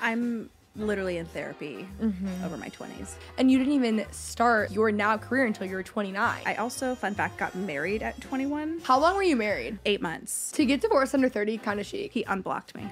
I'm literally in therapy over my 20s. And you didn't even start your now career until you were 29. I also, fun fact, got married at 21. How long were you married? 8 months. To get divorced under 30, kind of chic. He unblocked me.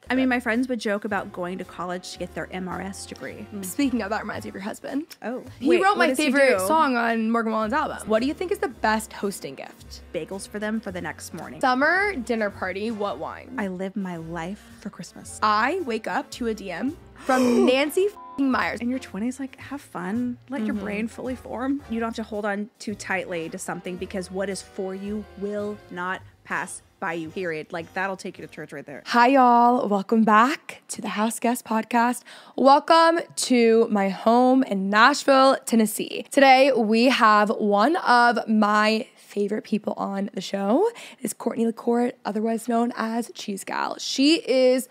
I mean, my friends would joke about going to college to get their MRS degree. Speaking of, that reminds me of your husband. Oh. He wrote my favorite song on Morgan Wallen's album. What do you think is the best hosting gift? Bagels for them for the next morning. Summer dinner party, what wine? I live my life for Christmas. I wake up to a DM from Nancy Myers. In your 20s, like, have fun. Let your brain fully form. You don't have to hold on too tightly to something because what is for you will not pass by you, period. Like, that'll take you to church right there. Hi, y'all. Welcome back to the House Guest Podcast. Welcome to my home in Nashville, Tennessee. Today, we have one of my favorite people on the show. It is Courtney LaCourte, otherwise known as Cheese Gal. She is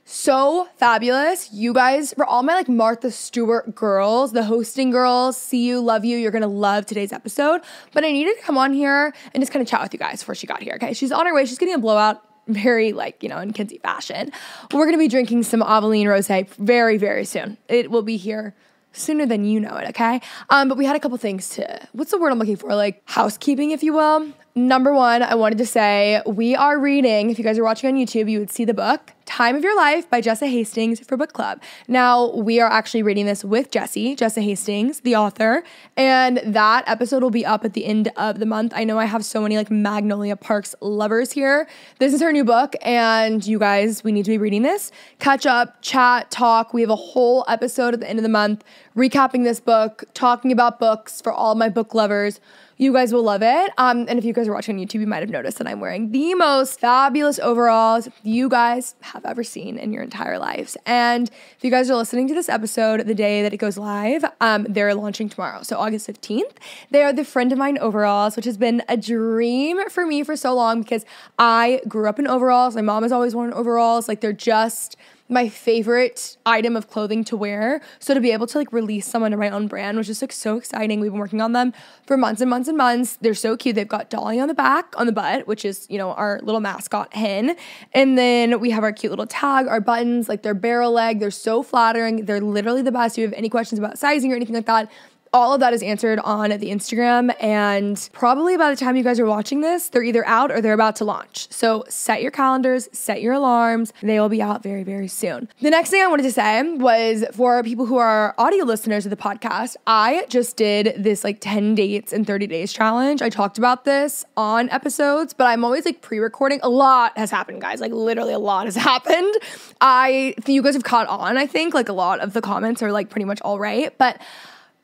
so fabulous. You guys, for all my like Martha Stewart girls, the hosting girls, see you, love you. You're gonna love today's episode. But I needed to come on here and just kind of chat with you guys before she got here. Okay, she's on her way. She's getting a blowout, very like, in Kinsey fashion. We're gonna be drinking some Aveline Rosé very, very soon. It will be here sooner than you know it, okay? But we had a couple things to, what's the word I'm looking for? Like housekeeping, if you will. Number one, I wanted to say we are reading, if you guys are watching on YouTube, you would see the book, Time of Your Life by Jessa Hastings for book club. Now, we are actually reading this with Jessa Hastings, the author, and that episode will be up at the end of the month. I know I have so many like Magnolia Parks lovers here. This is her new book, and you guys, we need to be reading this. Catch up, chat, talk. We have a whole episode at the end of the month recapping this book, talking about books for all my book lovers. You guys will love it. And if you guys are watching on YouTube, you might have noticed that I'm wearing the most fabulous overalls you guys have ever seen in your entire lives. And if you guys are listening to this episode the day that it goes live, they're launching tomorrow. So August 15th. They are the Friend of Mine overalls, which has been a dream for me for so long because I grew up in overalls. My mom has always worn overalls. Like, they're just my favorite item of clothing to wear. So to be able to like release some under my own brand was just like so exciting. We've been working on them for months and months and months. They're so cute. They've got Dolly on the back, on the butt, which is, our little mascot hen. And then we have our cute little tag, our buttons, like they're barrel leg. They're so flattering. They're literally the best. If you have any questions about sizing or anything like that, all of that is answered on the Instagram, and probably by the time you guys are watching this, they're either out or they're about to launch. So set your calendars, set your alarms. They will be out very, very soon. The next thing I wanted to say was for people who are audio listeners of the podcast, I just did this like 10 dates in 30 days challenge. I talked about this on episodes, but I'm always like pre-recording. A lot has happened, guys. Like literally a lot has happened. You guys have caught on, I think. Like a lot of the comments are like pretty much all right, but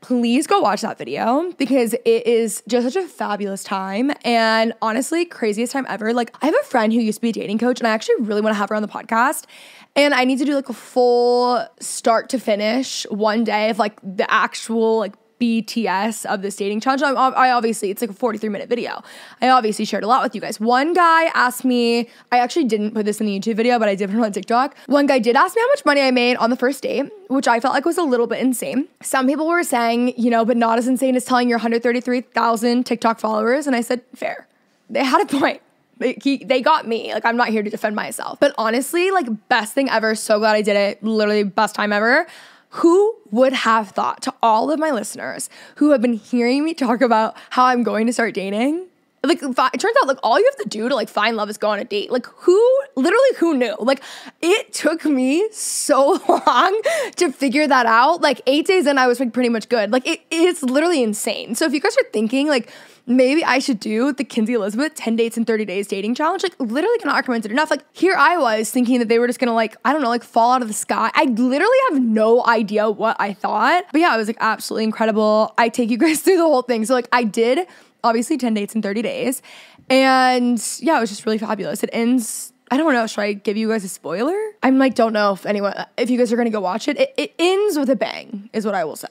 please go watch that video because it is just such a fabulous time and honestly, craziest time ever. Like, I have a friend who used to be a dating coach and I actually really want to have her on the podcast, and I need to do like a full start to finish one day of like the actual like BTS of this dating challenge. I obviously, it's like a 43-minute video. I obviously shared a lot with you guys. One guy asked me, I actually didn't put this in the YouTube video, but I did put it on TikTok. One guy did ask me how much money I made on the first date, which I felt like was a little bit insane. Some people were saying, but not as insane as telling your 133,000 TikTok followers. And I said, fair. They had a point. They got me. Like, I'm not here to defend myself. But honestly, like, best thing ever. So glad I did it. Literally best time ever. Who would have thought, to all of my listeners who have been hearing me talk about how I'm going to start dating, like, it turns out, like, all you have to do to, like, find love is go on a date. Like, who knew? Like, it took me so long to figure that out. Like, 8 days in, I was, like, pretty much good. Like, it's literally insane. So if you guys are thinking, like, maybe I should do the Kinsey Elizabeth 10 dates in 30 days dating challenge, like, literally cannot recommend it enough. Like, here I was thinking that they were just gonna, like, I don't know, like, fall out of the sky. I literally have no idea what I thought. But yeah, it was, like, absolutely incredible. I take you guys through the whole thing. So, like, I did obviously 10 dates in 30 days. And yeah, it was just really fabulous. It ends, I don't know, should I give you guys a spoiler? I'm like, don't know if you guys are going to go watch it. It ends with a bang is what I will say.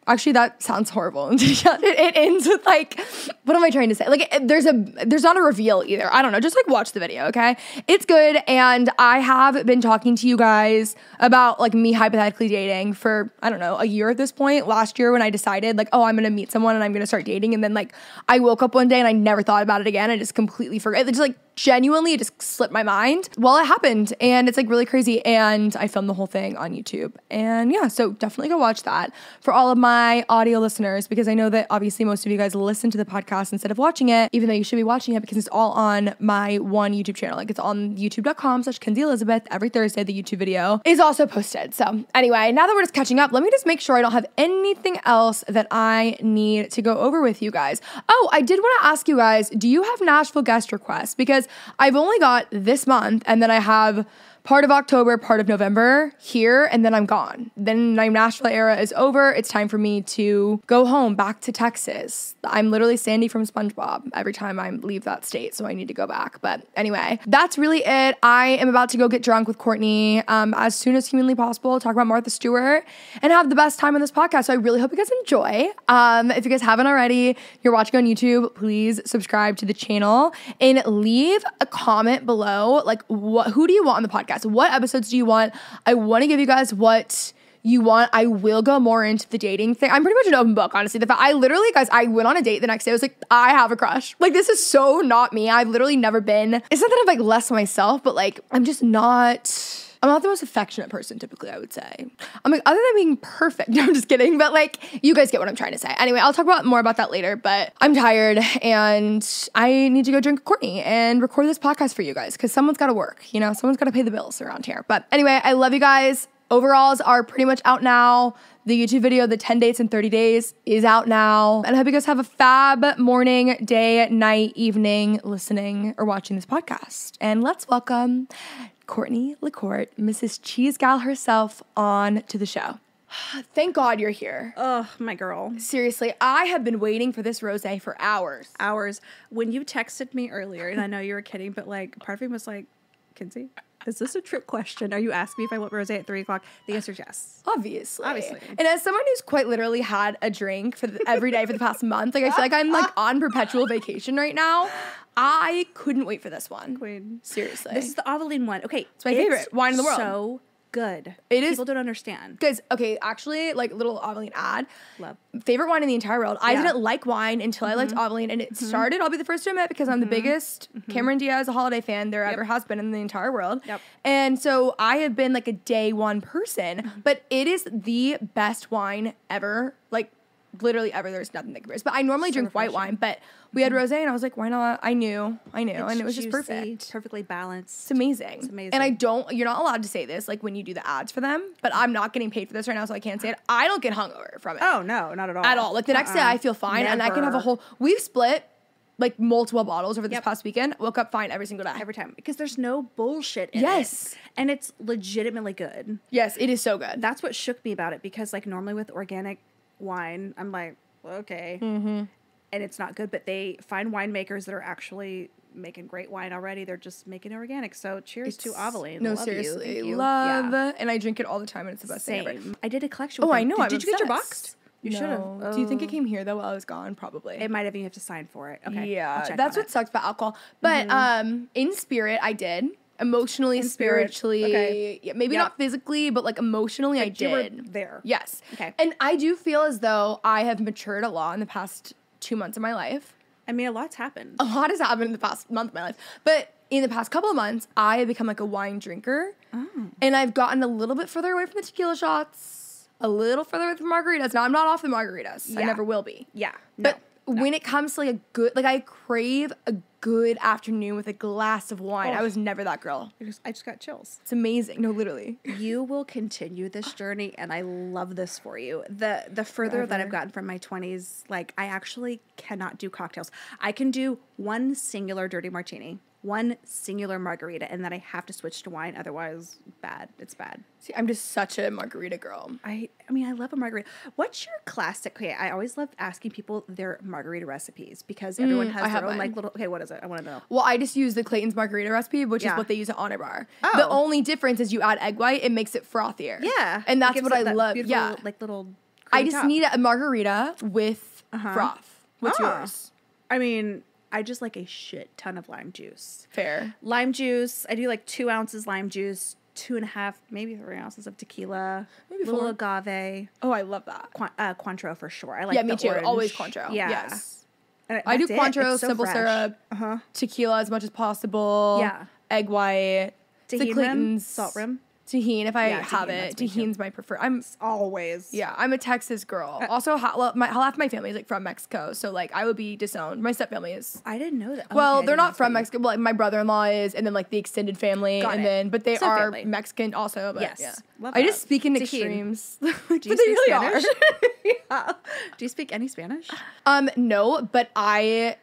Actually, that sounds horrible. It ends with like, what am I trying to say? Like, there's not a reveal either. I don't know. Just like watch the video, okay? It's good. And I have been talking to you guys about like me hypothetically dating for, I don't know, a year at this point. Last year when I decided like, oh, I'm going to meet someone and I'm going to start dating. And then like I woke up one day and I never thought about it again. I just completely forgot. It just like genuinely, it just slipped my mind. Well, it happened, and it's like really crazy, and I filmed the whole thing on YouTube. And yeah, so definitely go watch that for all of my audio listeners, because I know that obviously most of you guys listen to the podcast instead of watching it, even though you should be watching it, because it's all on my one YouTube channel. Like, it's on youtube.com/Kenzie Elizabeth. Every Thursday, the YouTube video is also posted. So anyway, now that we're just catching up, let me just make sure I don't have anything else that I need to go over with you guys. Oh, I did want to ask you guys, do you have Nashville guest requests? Because I've only got this month, and then I have part of October, part of November here, and then I'm gone. Then my Nashville era is over. It's time for me to go home, back to Texas. I'm literally Sandy from SpongeBob every time I leave that state, so I need to go back. But anyway, that's really it. I am about to go get drunk with Courtney as soon as humanly possible, talk about Martha Stewart, and have the best time on this podcast. So I really hope you guys enjoy. If you guys haven't already, you're watching on YouTube, please subscribe to the channel and leave a comment below. Like, who do you want on the podcast? What episodes do you want? I want to give you guys what you want. I will go more into the dating thing. I'm pretty much an open book, honestly. I literally, guys, I went on a date the next day. I was like, I have a crush. Like, this is so not me. I've literally never been. It's not that I'm like less myself, but like, I'm not the most affectionate person, typically, I would say. I'm like, other than being perfect, no, I'm just kidding. But like, you guys get what I'm trying to say. Anyway, I'll talk more about that later, but I'm tired and I need to go drink with Courtney and record this podcast for you guys, because someone's got to work, you know, someone's got to pay the bills around here. But anyway, I love you guys. Overalls are pretty much out now. The YouTube video, the 10 dates in 30 days, is out now. And I hope you guys have a fab morning, day, night, evening listening or watching this podcast. And let's welcome Courtney LaCourte, Mrs. Cheese Gal herself, on to the show. Thank God you're here. Oh, my girl. Seriously, I have been waiting for this rosé for hours. When you texted me earlier, and I know you were kidding, but like, part of me was like, Kenzie, is this a trick question? Are you asking me if I want rosé at 3 o'clock? The answer is yes. Obviously. And as someone who's quite literally had a drink every day for the past month, like, I feel like I'm like on perpetual vacation right now. I couldn't wait for this one. Queen. Seriously. This is the Aveline one. Okay. It's my favorite wine in the world. So good. It is. People don't understand. Guys, okay, actually, like, little Aveline ad. Love. Favorite wine in the entire world. I didn't like wine until I liked Aveline, and it started, I'll be the first to admit, because I'm the biggest Cameron Diaz holiday fan there ever has been in the entire world. Yep. And so I have been like a day one person, but it is the best wine ever. Like, literally ever. There's nothing that compares. But I normally drink white wine, but we had rosé, and I was like, why not? I knew, and it was just perfect. Perfectly balanced. It's amazing. It's amazing. And you're not allowed to say this, like, when you do the ads for them, but I'm not getting paid for this right now, so I can't say it. I don't get hungover from it. Oh, no, not at all. At all. Like, the next day I feel fine, and I can have we've split like multiple bottles over this past weekend. Woke up fine every single day. Every time. Because there's no bullshit in it. And it's legitimately good. Yes, it is so good. That's what shook me about it, because like normally with organic wine, I'm like, okay. And it's not good, but they find winemakers that are actually making great wine already. They're just making it organic. So cheers to Aveline. No, love seriously. You. Love. Yeah. And I drink it all the time, and it's the best thing ever. I did a collection with I know. Did you get your box? You should have. Oh. Do you think it came here, though, while I was gone? Probably. It might have. You have to sign for it. Okay. Yeah. That's what sucks about alcohol. But in spirit, I did. Emotionally, spiritually. Okay. Yeah, maybe not physically, but like emotionally, I did. You were there. Yes. Okay. And I do feel as though I have matured a lot in the past 2 months of my life. I mean, a lot's happened. A lot has happened in the past month of my life. But in the past couple of months, I have become like a wine drinker. And I've gotten a little bit further away from the tequila shots, a little further away from margaritas. Now, I'm not off the margaritas. I never will be. Yeah. But when it comes to like a good, like, I crave a good afternoon with a glass of wine. I was never that girl. I just got chills. It's amazing. No, literally. You will continue this journey, and I love this for you. The further that I've gotten from my 20s, like, I actually cannot do cocktails. I can do one singular dirty martini, one singular margarita, and then I have to switch to wine. Otherwise, bad. It's bad. See, I'm just such a margarita girl. I mean, I love a margarita. What's your classic? Okay, I always love asking people their margarita recipes, because everyone has their own like little. Okay, what is it? I want to know. Well, I just use the Clayton's margarita recipe, which is what they use at Honor Bar. Oh. The only difference is you add egg white; it makes it frothier. Yeah, and that's what I love. Yeah, like little. I just need a margarita with froth. What's yours? I mean, I just like a shit ton of lime juice. Fair. Lime juice. I do like 2 ounces lime juice, 2.5, maybe 3 ounces of tequila, maybe 4. little agave. Oh, I love that. Cointreau for sure. I like. Yeah, me too. Orange. Always Cointreau. Yeah. Yes. And I do that's it. Cointreau, It's so simple fresh. syrup, tequila as much as possible. Yeah. Egg white. Tahini the rim, Clayton's salt rim. Tahini, if I Yeah, have tahini, it. that's me too. Tahini's my preferred. I'm Always. Yeah, I'm a Texas girl. Also, half my family is like from Mexico, so like I would be disowned. My stepfamily is. I didn't know that. Well, Okay, I they're didn't not know from that. Mexico. But, like my brother-in-law is, and then like the extended family, Got and it. then but they So are family. Mexican also. But Yes. yeah. Love I that. just speak in Tahini. extremes. Do But you they speak really Spanish? are. Yeah. Do you speak any Spanish? No, but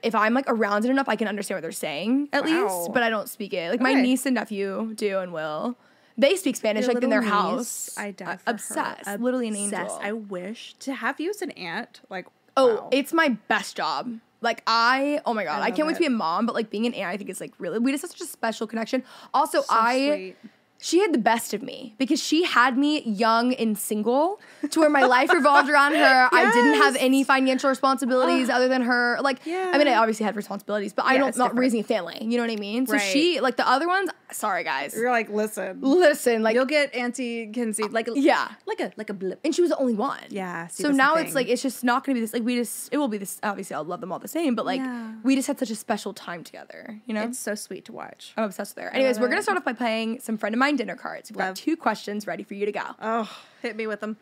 if I'm like around it enough, I can understand what they're saying at Wow. least. But I don't speak it. Like my Okay. niece and nephew do and will. They speak Spanish Your like in their little house. niece, I die for Obsessed. her. Literally an Obsessed. angel. I wish to have you as an aunt. Like, Oh, wow. it's my best job. Like oh my God, I love can't wait to it. be a mom, but like being an aunt, I think is like really, we just have such a special connection. Also, sweet. she had the best of me because she had me young and single to where my life revolved around her. I didn't have Yes. any financial responsibilities other than her. Like, Yeah. I mean, I obviously had responsibilities, but Yeah, I'm it's not different. raising a family. You know what I mean? So Right. she, like the other ones, sorry guys. You're like, listen. Listen, like, You'll get Auntie Kinsey. Like, yeah. like a blip. And she was the only one. Yeah, see, So that's the now it's thing. like, it's just not going to be this, like, it will be this, obviously I'll love them all the same, but like, Yeah. we just had such a special time together, you know? It's so sweet to watch. I'm obsessed with her. Anyways, love we're going to it. start off by playing some friend of mine dinner cards. We've got Love. 2 questions ready for you to go. Oh, hit me with them.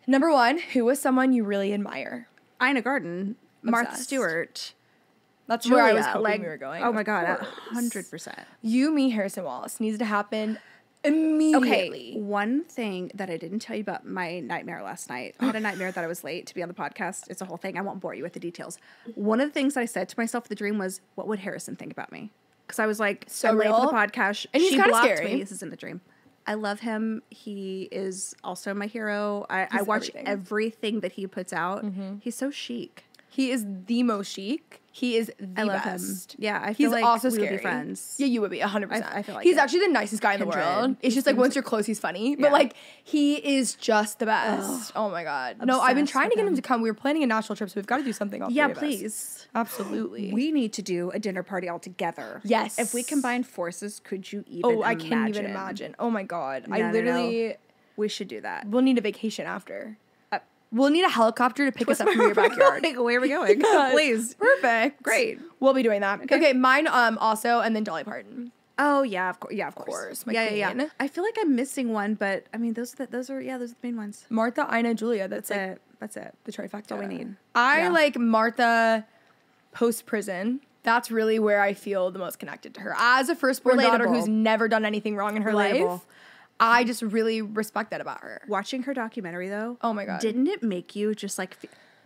Number 1, who was someone you really admire? Ina Garden, Martha Obsessed. Stewart. That's where I was Julia, hoping we were going. Oh my of God, course. 100%. You, me, Harrison Wallace needs to happen Okay, immediately. one thing that I didn't tell you about my nightmare last night. I had a nightmare that I was late to be on the podcast. It's a whole thing. I won't bore you with the details. One of the things I said to myself in the dream was, what would Harrison think about me? Because I was like, So I'm late for the real? podcast. And he's she kinda blocked scary. me. This is in the dream. I love him. He is also my hero. I watch everything that he puts out. He's so chic. He is the most chic. He is the I love best. him. Yeah, I feel He's like also we would scary. be friends. Yeah, you would be 100%. I feel like he's it. actually the nicest guy in the Kindred. world. It's He just like seems- once you're close, he's funny. But Yeah. like he is just the best. Oh my God. No, I've been Obsessed trying to with get him him. to come. We were planning a national trip, so we've got to do something. All Yeah, three of us. please. Absolutely. We need to do a dinner party all together. Yes. If we combine forces, could you even Oh, I can't even imagine. Oh my God. I No. literally. We should do that. We'll need a vacation after. We'll need a helicopter to pick us up from your backyard. Like, where are we going? Yes. Please. Perfect. Great. We'll be doing that. Okay, mine also, and then Dolly Parton. Oh yeah, of course. Yeah, of course. course, my Yeah. queen. I feel like I'm missing one, but I mean, those are the main ones. Martha, Ina, Julia. That's That's like it. That's it. the trifecta. That's all we need. I Yeah. like Martha post prison. That's really where I feel the most connected to her. As a firstborn daughter Relatable. who's never done anything wrong in her Relatable. life, I just really respect that about her. Watching her documentary though. Oh my God. Didn't it make you just like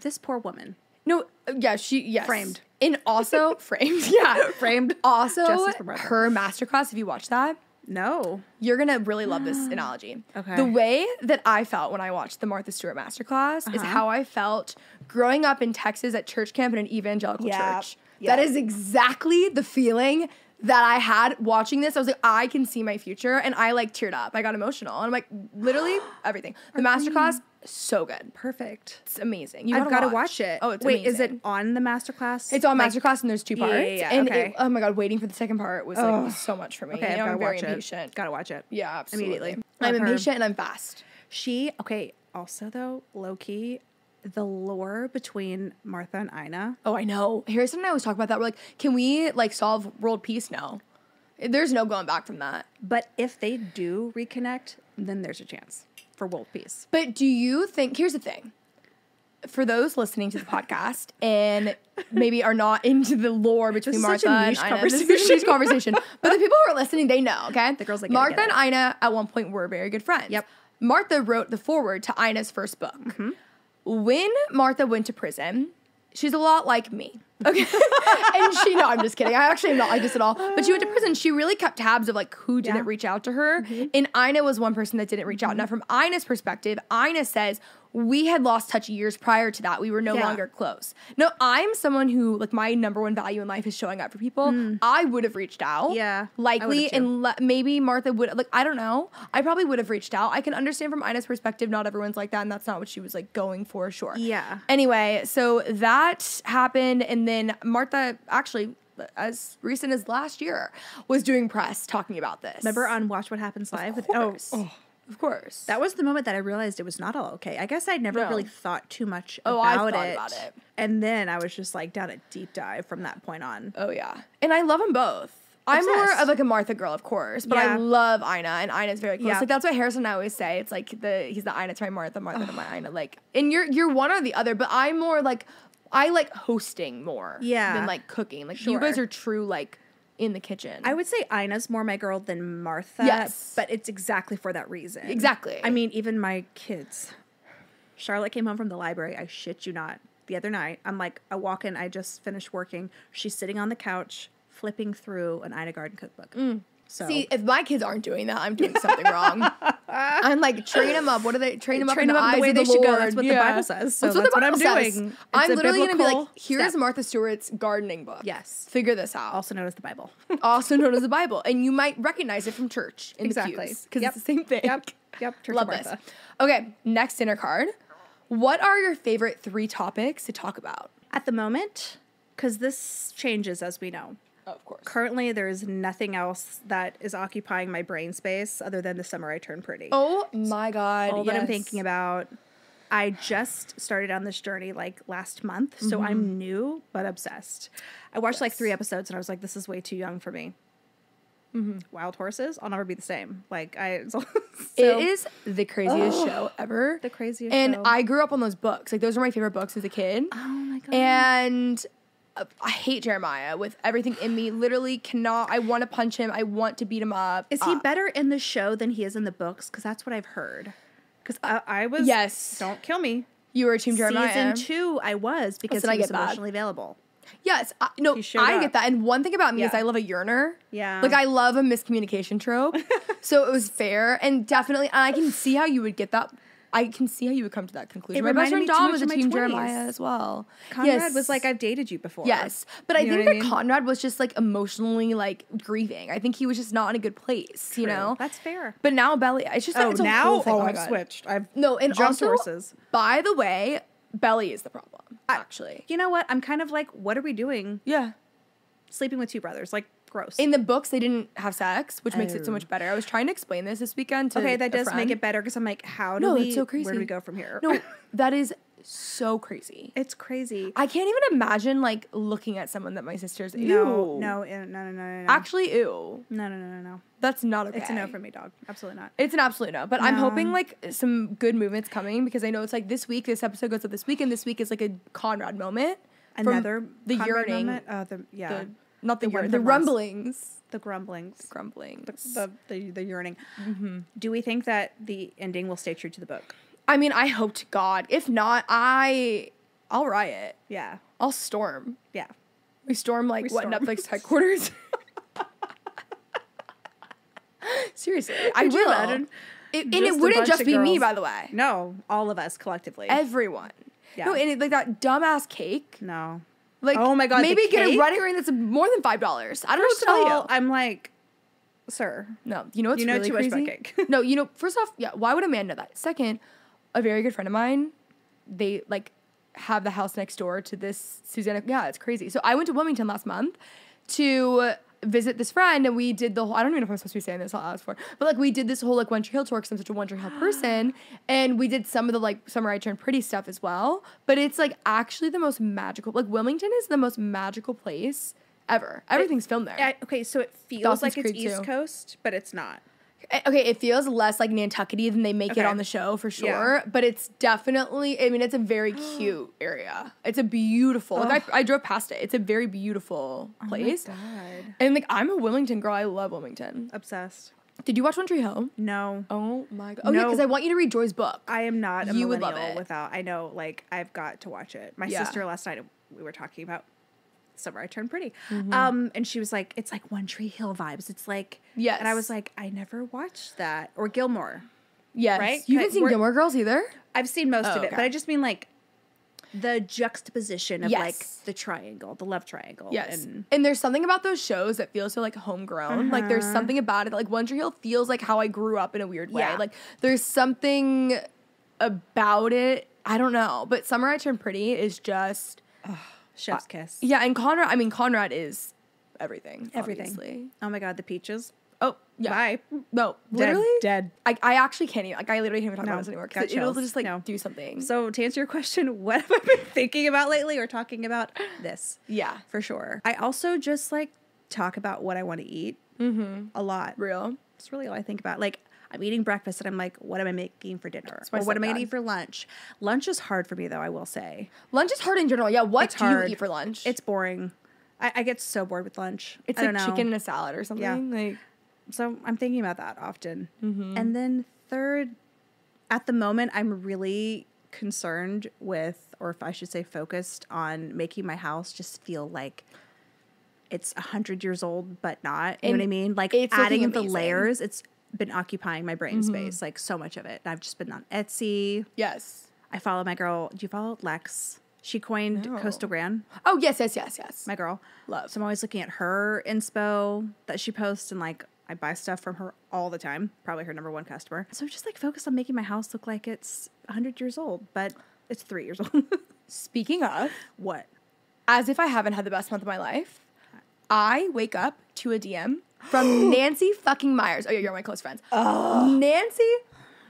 this poor woman? No, yeah, yes. Framed. And also framed, yeah. Framed. Also, Justice for Martha. her masterclass, if you watch that, No. you're gonna really love this analogy. Okay. The way that I felt when I watched the Martha Stewart masterclass is how I felt growing up in Texas at church camp in an evangelical Yeah. church. Yeah. That is exactly the feeling that I had watching this. I was like, I can see my future, and I like teared up. I got emotional, and I'm like, literally everything. The masterclass, so good. Perfect. It's amazing. You I've got to watch it. Oh, it's Wait, amazing. is it on the masterclass? It's on Like- masterclass, and there's 2 parts. yeah, And okay. oh my God, waiting for the second part was like so much for me. Okay, I've I'm got to very watch impatient. it. Got to watch it. Yeah, absolutely. Immediately. I'm Love her. impatient and I'm fast. Also though, low key, the lore between Martha and Ina. Oh, I know. Harrison and I was talking about that. We're like, can we like solve world peace now? There's no going back from that. But if they do reconnect, then there's a chance for world peace. But do you think, here's the thing. For those listening to the podcast and maybe are not into the lore between is Martha such a and niche Ina, this is a conversation. niche conversation. But the people who are listening, they know, okay? The girls that get it, Martha get it. and Ina at one point were very good friends. Yep. Martha wrote the foreword to Ina's first book. When Martha went to prison, she's a lot like me. Okay. And no, I'm just kidding. I actually am not like this at all. But she went to prison. She really kept tabs of like who didn't Yeah. reach out to her. And Ina was one person that didn't reach out. Now, from Ina's perspective, Ina says, we had lost touch years prior to that. We were no Yeah. longer close. No, I'm someone who, like, my number one value in life is showing up for people. I would have reached out. Yeah, I Likely. would've too. And maybe Martha would, like, I don't know. I probably would have reached out. I can understand from Ina's perspective, not everyone's like that. And that's not what she was, like, going for, sure. Yeah. Anyway, so that happened. And then Martha actually, as recent as last year, was doing press talking about this. Remember on Watch What Happens Live? course. Of course. That was the moment that I realized it was not all okay. I guess I'd never No. really thought too much Oh, I've about thought it. about it. And then I was just like down a deep dive from that point on. Oh, yeah. And I love them both. I'm more Obsessed. of like a Martha girl, of course, but I Yeah. love Ina, and Ina's very close. Yeah. Like that's what Harrison and I always say. It's like he's the Ina to my Martha, Martha to my Ina. Like, and you're one or the other, but I'm more like I like hosting more than like cooking. Like you guys Sure. are true like in the kitchen. I would say Ina's more my girl than Martha. Yes. But it's exactly for that reason. Exactly. I mean, even my kids. Charlotte came home from the library, I shit you not, the other night. I'm like, I walk in, I just finished working. She's sitting on the couch, flipping through an Ina Garten cookbook. So See, if my kids aren't doing that, I'm doing something wrong. I'm like, train them up. What do they train them up train in them the up the eyes way of they the should go. Lord? That's what the Bible says. So that's what that's the what I'm Bible says. doing. It's I'm a literally gonna be like, biblical here's step. Martha Stewart's gardening book. Yes. Figure this out. Also known as the Bible. Also known as the Bible, and you might recognize it from church in Exactly. the pews because Yep. it's the same thing. Yep. Church Love of this. Martha. Okay, next dinner card. What are your favorite 3 topics to talk about? At the moment, because this changes as we know. Oh, of course. Currently, there is nothing else that is occupying my brain space other than The Summer I Turned Pretty. Oh my God! All that I'm yes. thinking about. I just started on this journey like last month, so I'm new but obsessed. I watched like 3 episodes and I was like, this is way too young for me. Wild Horses, I'll never be the same. Like It is the craziest show ever. The craziest and show. I grew up on those books. Like those were my favorite books as a kid. Oh my god. And I hate Jeremiah with everything in me. Literally cannot. I want to punch him. I want to beat him up. Is he better in the show than he is in the books? Because that's what I've heard. Because I was. Yes. Don't kill me. You were Team Jeremiah. Season 2, I was because Listen, I he was get that. emotionally available. Yes, no, He showed I up. get that. And one thing about me is Yeah. I love a yearner. Yeah. Like I love a miscommunication trope. So it was fair, and definitely, and I can see how you would get that. I can see how you would come to that conclusion. It My best reminded friend me too Dom much was a of my Team 20s. Jeremiah as well. Conrad was like, I've dated you before. Yes, but I You know think what that I mean? Conrad was just like emotionally like grieving. I think he was just not in a good place, you True. know. That's fair. But now Belly, it's just it's a now whole thing. Oh my I've God. switched. I've No, and jumped also, horses. by the way, Belly is the problem. Actually, You know what? I'm kind of like, what are we doing? yeah. Sleeping with 2 brothers, like gross. In the books, they didn't have sex, which makes it so Oh. much better. I was trying to explain this weekend to okay, that a does friend. make it better because I'm like, how do No, we? it's so crazy. Where do we go from here? No, that is so crazy. it's crazy. I can't even imagine like looking at someone that my sister's. Ew. No. Actually, ew. No. That's not okay. It's a no for me, dog. Absolutely not. It's an absolute no. But I'm No. hoping like some good movements coming because I know it's like this week. This episode goes up this week, and this week is like a Conrad moment. from Another the Conrad yearning. moment? Not the The one yearning. The from last- rumblings. The grumblings. Grumblings. The yearning. Do we think that the ending will stay true to the book? I mean, I hope to God. If not, I'll riot. Yeah. I'll storm. Yeah. We storm like We what storm. Netflix headquarters. Seriously, I Could you will. imagine? And Just it a wouldn't bunch just of be me, girls. by the way. No, all of us collectively. Everyone. Yeah. No, and it, like that dumbass cake. No. Like, Oh my God, the maybe get a cake? running ring that's more than $5. I don't know what First to of tell all, you. I'm like, sir. No, you know what's You know really too much crazy? about cake. No, you know, first off, yeah, why would a man know that? Second, a very good friend of mine, they like have the house next door to this Susanna. Yeah, it's crazy. So I went to Wilmington last month to visit this friend, and we did the whole, I don't even know if I'm supposed to be saying this, I'll ask for, but like we did this whole like One Tree Hill tour because I'm such a One Tree Hill person, and we did some of the like Summer I Turned Pretty stuff as well, but it's like actually the most magical, like Wilmington is the most magical place ever. Everything's filmed there. Okay, so it feels Dawson's like it's Creek, East too. Coast, but it's not. Okay, it feels less like Nantucket than they make it Okay. on the show for sure, Yeah. but it's definitely, I mean, it's a very cute area. It's a beautiful, like I drove past it. It's a very beautiful place. Oh my God. And like, I'm a Wilmington girl. I love Wilmington. Obsessed. Did you watch One Tree Hill? No. Oh my God. Oh yeah, No. because I want you to read Joy's book. I am not a You would millennial love it. without, I know, like, I've got to watch it. My Yeah. sister last night, we were talking about Summer I Turned Pretty. Mm-hmm. And she was like, it's like One Tree Hill vibes. It's like, Yes. And I was like, I never watched that. Or Gilmore. Yes. right? You haven't seen We're- Gilmore Girls either? I've seen most of it, okay. but I just mean like the juxtaposition of like Yes. the triangle, the love triangle. Yes. And And there's something about those shows that feels so like homegrown. Like there's something about it. Like One Tree Hill feels like how I grew up in a weird way. Yeah. Like there's something about it. I don't know. But Summer I Turned Pretty is just chef's kiss. yeah, and Conrad is everything. Everything. Obviously. Oh my God, the peaches. Oh, yeah. Bye. No, Dead. literally Dead. I actually can't even, like, I literally can't even talk No, about this anymore got because it'll chills. just, like, No. do something. So to answer your question, what have I been thinking about lately or talking about? This. Yeah. For sure. I also just like talk about what I want to eat a lot. Real. It's really all I think about. Like, I'm eating breakfast and I'm like, what am I making for dinner? my Or what am I stepdad. going to eat for lunch? Lunch is hard for me, though, I will say. Lunch is hard in general. Yeah, what It's do hard. you eat for lunch? It's boring. I get so bored with lunch. It's I like don't know. chicken and a salad or something. Yeah. Like, So I'm thinking about that often. And then third, at the moment, I'm really concerned with, or if I should say focused on making my house just feel like it's 100 years old, but not. You know And what I mean? Like it's adding looking the amazing. layers, it's been occupying my brain space, like so much of it. And I've just been on Etsy. yes. I follow my girl. Do you follow Lex? She coined No. Coastal Grand, Oh, yes. my girl. Love. So I'm always looking at her inspo that she posts, and like I buy stuff from her all the time. Probably her number one customer. So I'm just like focused on making my house look like it's 100 years old, but it's 3 years old. Speaking of, What? as if I haven't had the best month of my life, I wake up to a DM from Nancy fucking Myers. Oh, yeah, you're my close friends. Nancy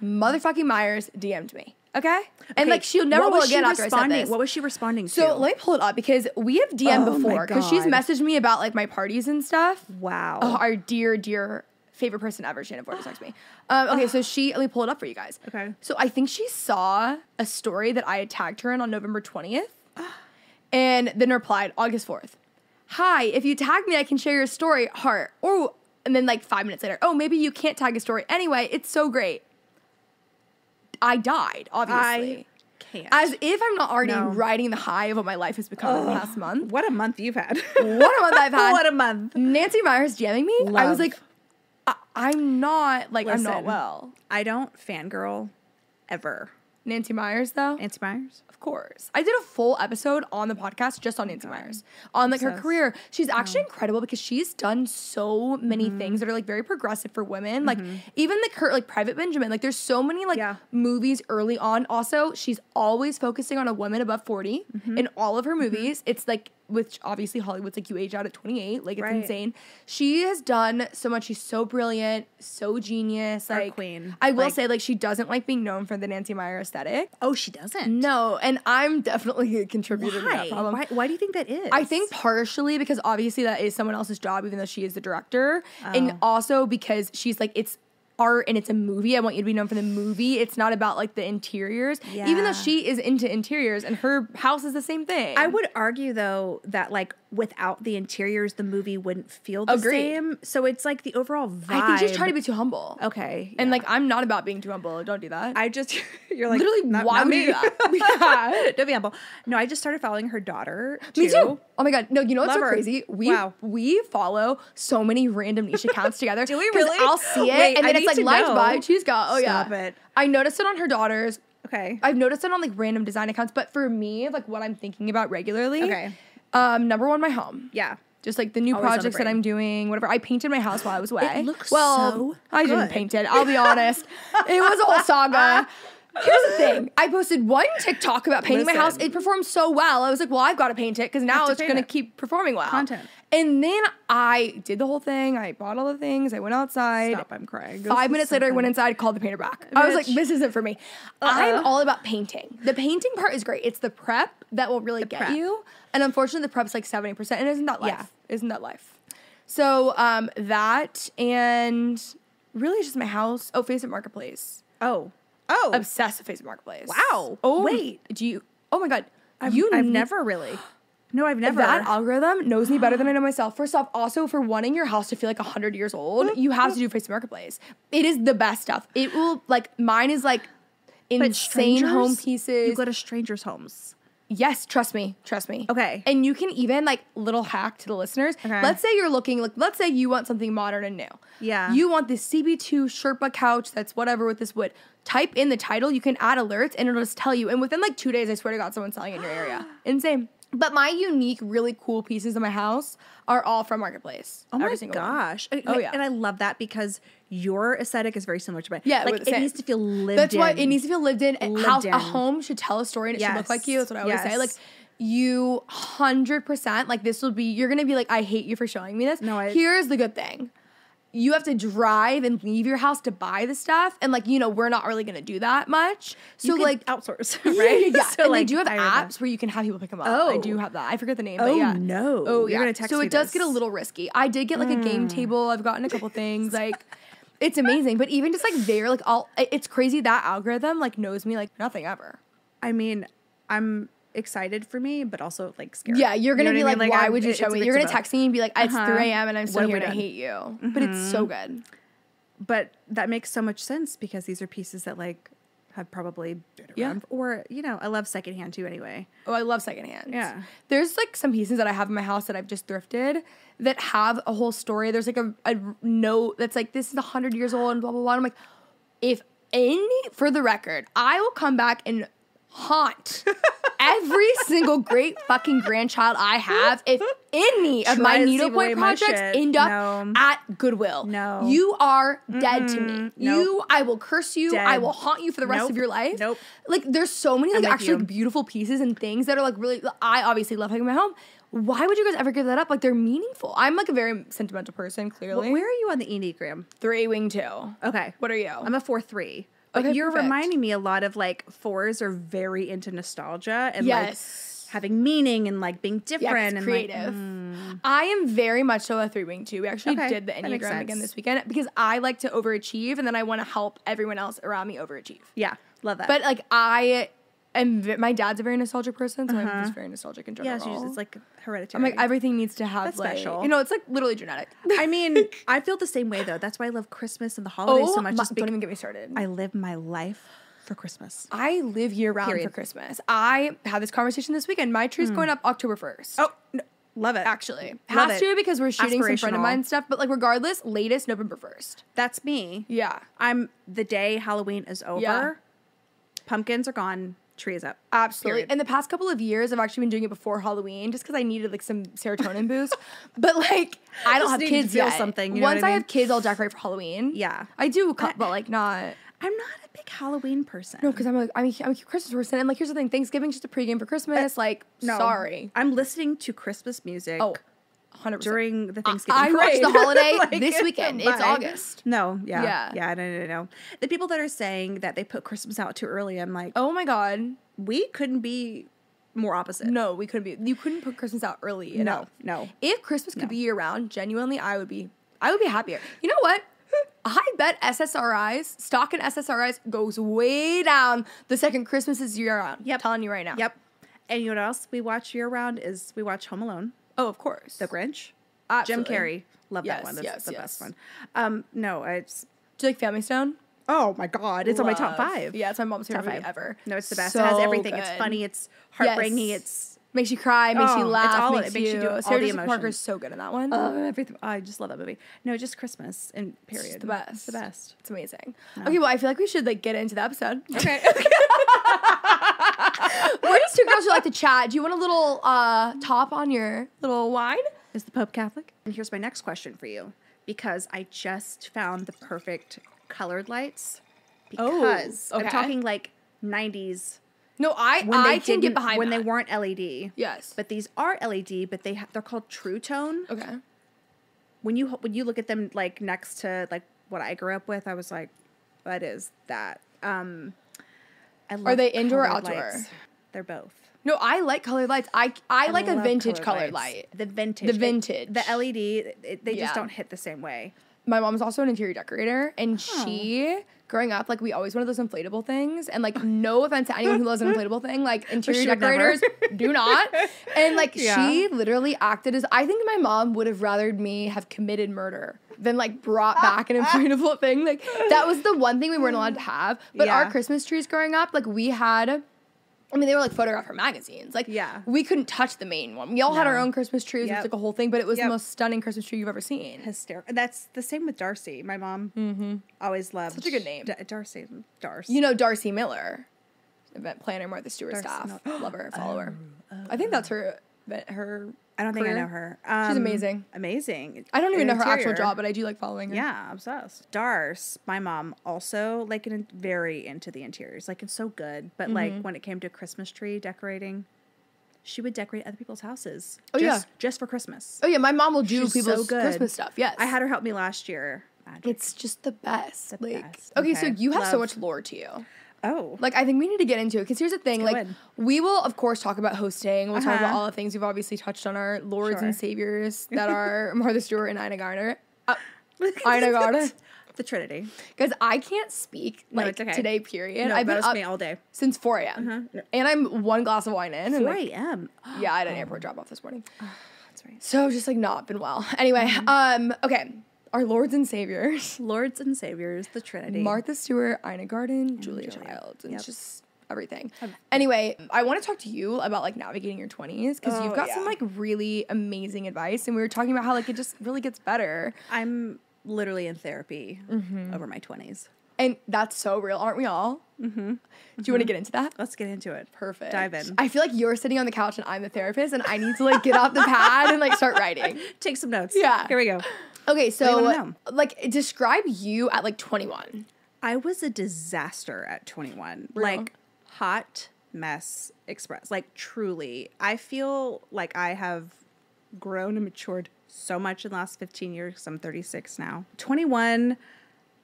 motherfucking Myers DM'd me. Okay? And like she'll never What will was she again after I said responding? this. What was she responding to? So let me pull it up because we have DM'd Oh my before because she's God. messaged me about like my parties and stuff. Wow. Oh, our dear favorite person ever, Shannon Ford, texted me. Okay, so let me pull it up for you guys. Okay. So I think she saw a story that I had tagged her in on November 20th and then replied August 4th. Hi, if you tag me, I can share your story, heart. Or, and then like 5 minutes later, oh, maybe you can't tag a story. Anyway, it's so great. I died, obviously. I can't. As if I'm not already No. riding the high of what my life has become in the past month. What a month you've had. What a month I've had. What a month. Nancy Myers DMing me. I Love. was like, I'm not like I'm not Listen. well. I don't fangirl ever. Nancy Myers though, Nancy Myers? of course. I did a full episode on the podcast just on Nancy Myers, on like her Obsessed. career. She's actually incredible because she's done so many things that are like very progressive for women. Like even like her like Private Benjamin. Like there's so many like Yeah. movies early on. Also, she's always focusing on a woman above 40 in all of her movies. It's like, which obviously Hollywood's like you age out at 28. Like it's Right. insane. She has done so much. She's so brilliant, so genius. Our Like queen. I will Like- say like she doesn't like being known for the Nancy Meyer aesthetic. Oh, she doesn't. No, and I'm definitely a contributor to that Why? problem. Why do you think that is? I think partially because obviously that is someone else's job, even though she is the director, Oh. and also because she's like it's art and it's a movie. I want you to be known for the movie. It's not about like the interiors, even Yeah. though she is into interiors and her house is the same thing. I would argue though that like without the interiors, the movie wouldn't feel the Agreed. same. So it's like the overall vibe. I think she's trying to be too humble. Okay. And yeah. like I'm not about being too humble. Don't do that. I just you're like Literally, why would you do that? Yeah. Don't be humble. No, I just started following her daughter. Me too. Oh my god. No, you know what's Love so her. crazy? Wow. We follow so many random niche accounts together. Do we 'Cause really? I'll see it Wait, and I then it's need like to liked know. by Cheese Got. Oh Stop yeah. it. I noticed it on her daughters. Okay. I've noticed it on like random design accounts, but for me, like what I'm thinking about regularly. Okay. Number one, my home. Yeah. Just like the new Always on the projects that brain. I'm doing, whatever. I painted my house while I was away. looks well, so I didn't good. paint it. I'll be honest. It was a whole saga. Here's the thing. I posted one TikTok about painting my house. Listen. It performed so well. I was like, well, I've got to paint it because now to it's paint going to it. keep performing well. Content. And then I did the whole thing. I bought all the things. I went outside. Stop, I'm crying. 5 minutes later, I went inside, called the painter back. I was like, Bitch. this isn't for me. I'm all about painting. The painting part is great. It's the prep that will really get prep. you. And unfortunately, the prep's like 70%. And isn't that life? Yeah. Isn't that life? So that and really just my house. Oh, Facebook Marketplace. Oh. Obsessed with Facebook Marketplace. Wow. Oh, Wait. Do you? Oh my God. I've need- never really. No, I've never. That algorithm knows me better than I know myself. First off, also for wanting your house to feel like 100 years old, you have to do Facebook Marketplace. It is the best stuff. It will like mine is like But insane home strangers? pieces. You go to strangers' homes. Yes, trust me. Okay. And you can even like little hack to the listeners. Okay. Let's say you're looking like let's say you want something modern and new. Yeah. You want this CB2 Sherpa couch that's whatever with this wood. Type in the title, you can add alerts and it'll just tell you. And within like 2 days, I swear to God, someone's selling it in your area. Insane. But my unique, really cool pieces of my house are all from Marketplace. Oh my Every single one. gosh. Oh, yeah. And I love that because your aesthetic is very similar to mine. Yeah, like we're the it same. needs to feel lived That's in. why it needs to feel lived in. Lived A in. home should tell a story and it should look like you. That's what I always say. Yes. Like you 100% like this will be you're gonna be like, I hate you for showing me this. No, Here's the good thing. you have to drive and leave your house to buy the stuff. And like, you know, we're not really going to do that much. So You could like outsource, yeah, right? yeah. So, And like, they do have I remember. apps where you can have people pick them up. I do Oh. have that. I forget the name, Oh, but yeah. no. Oh, You're yeah. gonna text so me it does get a this. little risky. I did get like a game table. I've gotten a couple things like it's amazing. But even just like there, like it's crazy that algorithm like knows me like nothing ever. I mean, I'm excited for me, but also like scared. Yeah, you're gonna You be know what I like, mean? why I'm- would you show it's a me? You're mix gonna of text me and be like, it's 3 a.m. and I'm still What here have to we done? hate you. But it's so good. both. But that makes so much sense because these are pieces that like have probably been Yeah. around. Or, you know, I love secondhand too anyway. Oh, I love secondhand. Yeah. There's like some pieces that I have in my house that I've just thrifted that have a whole story. There's like a note that's like, this is 100 years old and blah, blah, blah. I'm like, for the record, I will come back and haunt every single great fucking grandchild I have if any of my Try to steal needlepoint away my projects shit. end up No. at Goodwill. No. You are dead to me. Nope. I will curse you. Dead. I will haunt you for the rest Nope. of your life. Nope. Like there's so many like with actually you. like, beautiful pieces and things that are like really, I obviously love having in my home. Why would you guys ever give that up? Like they're meaningful. I'm like a very sentimental person, clearly. Where are you on the Enneagram? 3 wing 2. Okay. What are you? I'm a 4-3. But Okay, you're perfect. reminding me a lot of like 4s are very into nostalgia and Yes. like having meaning and like being Yeah, different it's and creative. like I am very much so a 3 wing 2. We actually Okay, did the that makes Enneagram again sense. this weekend because I like to overachieve and then I want to help everyone else around me overachieve. yeah, love that. But like my dad's a very nostalgic person, so I'm just very nostalgic in general. yeah, it's like hereditary. I'm like everything needs to have That's like special. you know, it's like literally genetic. I mean, I feel the same way though. That's why I love Christmas and the holidays so much. Don't even get me started. I live my life for Christmas. I live year round for Period. Christmas. I had this conversation this weekend. My tree's going up October 1st. Oh, no, love it. Actually, Love has it. to because we're shooting some friend of Aspirational. mine stuff. But like regardless, latest November 1st. That's me. Yeah, I'm the day Halloween is over. Yeah. Pumpkins are gone. Tree is up. absolutely. Period. In the past couple of years, I've actually been doing it before Halloween just because I needed like some serotonin boost. But like, I don't Just have need to kids feel yet. something, you know Once what I I mean? have kids, I'll decorate for Halloween. Yeah. I do, but like not. I'm not a big Halloween person. No, because I'm a Christmas person, and like here's the thing: Thanksgiving's just a pregame for Christmas. Like, No. sorry. I'm listening to Christmas music. Oh, 100%. During the Thanksgiving I watched parade. the holiday Like, this weekend. It's bye. August. No, yeah. Yeah. No. The people that are saying that they put Christmas out too early, I'm like, Oh my god. we couldn't be more opposite. No, we couldn't be. You couldn't put Christmas out early enough. No. If Christmas could be year round, genuinely, I would be happier. You know what? I bet SSRIs, stock in SSRIs goes way down the second Christmas is year round. Yep. Telling you right now. Yep. And you know what else we watch year round is we watch Home Alone, Oh, of course. The Grinch, Absolutely. Jim Carrey. Love Yes, that one. That's yes, the yes. best one. No, it's Do you like Family Stone? oh my god, it's on my top Love. 5. Yeah, it's my mom's favorite Top movie 5 ever. No, it's the best. So it has everything. It's good. funny. It's heartbreaking. Yes. It's Makes you cry, makes you Oh, it's laugh, all- makes it makes you do all Sarah the Jessica Parker's emotions. so good in that one. everything. I just love that movie. No, just Christmas and period. It's the best. It's the best. It's amazing. Okay, well, I feel like we should like get into the episode. Okay. We're just two girls who like to chat. Do you want a little top on your little wine? Is the Pope Catholic? And here's my next question for you, because I just found the perfect colored lights. Because okay. I'm talking like 90s. No, I can get behind when that. they weren't LED. Yes. But these are LED, but they're called True Tone. Okay. When you look at them like next to like what I grew up with, I was like, what is that? I love Are they indoor or colored outdoor? lights. They're both. No, I like colored lights. I like a love vintage colored colored light. The vintage. The vintage. The LED, they Yeah. just don't hit the same way. My mom's also an interior decorator, and she, growing up, like we always wanted those inflatable things. And like, no offense to anyone who loves an inflatable thing, like interior she would never. decorators do not. And like, Yeah. she literally acted as I think my mom would have rather me have committed murder than like brought back an inflatable thing. Like that was the one thing we weren't allowed to have. But our Yeah. Christmas trees growing up, like we had. I mean, they were like photographer magazines. Like, Yeah. we couldn't touch the main one. We all had our No. own Christmas trees. It was Yep. like a whole thing, but it was the Yep. most stunning Christmas tree you've ever seen. Hysterical. That's the same with Darcy. My mom always loved Such a good name. Darcy. You know Darcy Miller, event planner, Martha Stewart Darcy staff. Miller. Love her, follow her. I think that's her. I don't think I career. know her. She's amazing. Amazing. I don't even know her actual Interior. job, but I do like following her. Yeah, obsessed. Darce, my mom also like very into the interiors. Like it's so good, but like when it came to Christmas tree decorating, she would decorate other people's houses. Oh, just for Christmas. Oh yeah, my mom will do She's people's so good. Christmas stuff. Yes, I had her help me last year. Magic. It's just the best. The like, best. okay, so Okay. you have so Love. much lore to you. Oh, Like, I think we need to get into it because here's the thing. Let's Like, go in. we will of course talk about hosting. We'll talk about Uh-huh. all the things we've obviously touched on our lords Sure. and saviors that are Martha Stewart and Ina Garner. Ina Garner. the Trinity. Because I can't speak No, like it's okay. today. Period. No, I've been that was up me all day. since 4 a.m. and I'm one glass of wine in. And, 4 like, a.m. yeah, I had an airport drop off this morning. That's right. So just like not been well. Anyway, okay. Our lords and saviors. Lords and Saviors, the Trinity. Martha Stewart, Ina Garden, Julia Julia. Childs, and Yep. just everything. Anyway, I want to talk to you about like navigating your 20s because you've got some yeah. like really amazing advice, and we were talking about how like it just really gets better, I'm literally in therapy over my 20s. and that's so real, aren't we all? Mm-hmm. Do you want to get into that? Let's get into it. Perfect. Dive in. I feel like you're sitting on the couch and I'm the therapist, and I need to like get off the pad and like start writing. Take some notes. Yeah. Here we go. Okay, so wanna know? like describe you at like 21. I was a disaster at 21. Real? Like hot mess express. Like truly. I feel like I have grown and matured so much in the last 15 years 'cause I'm 36 now. 21,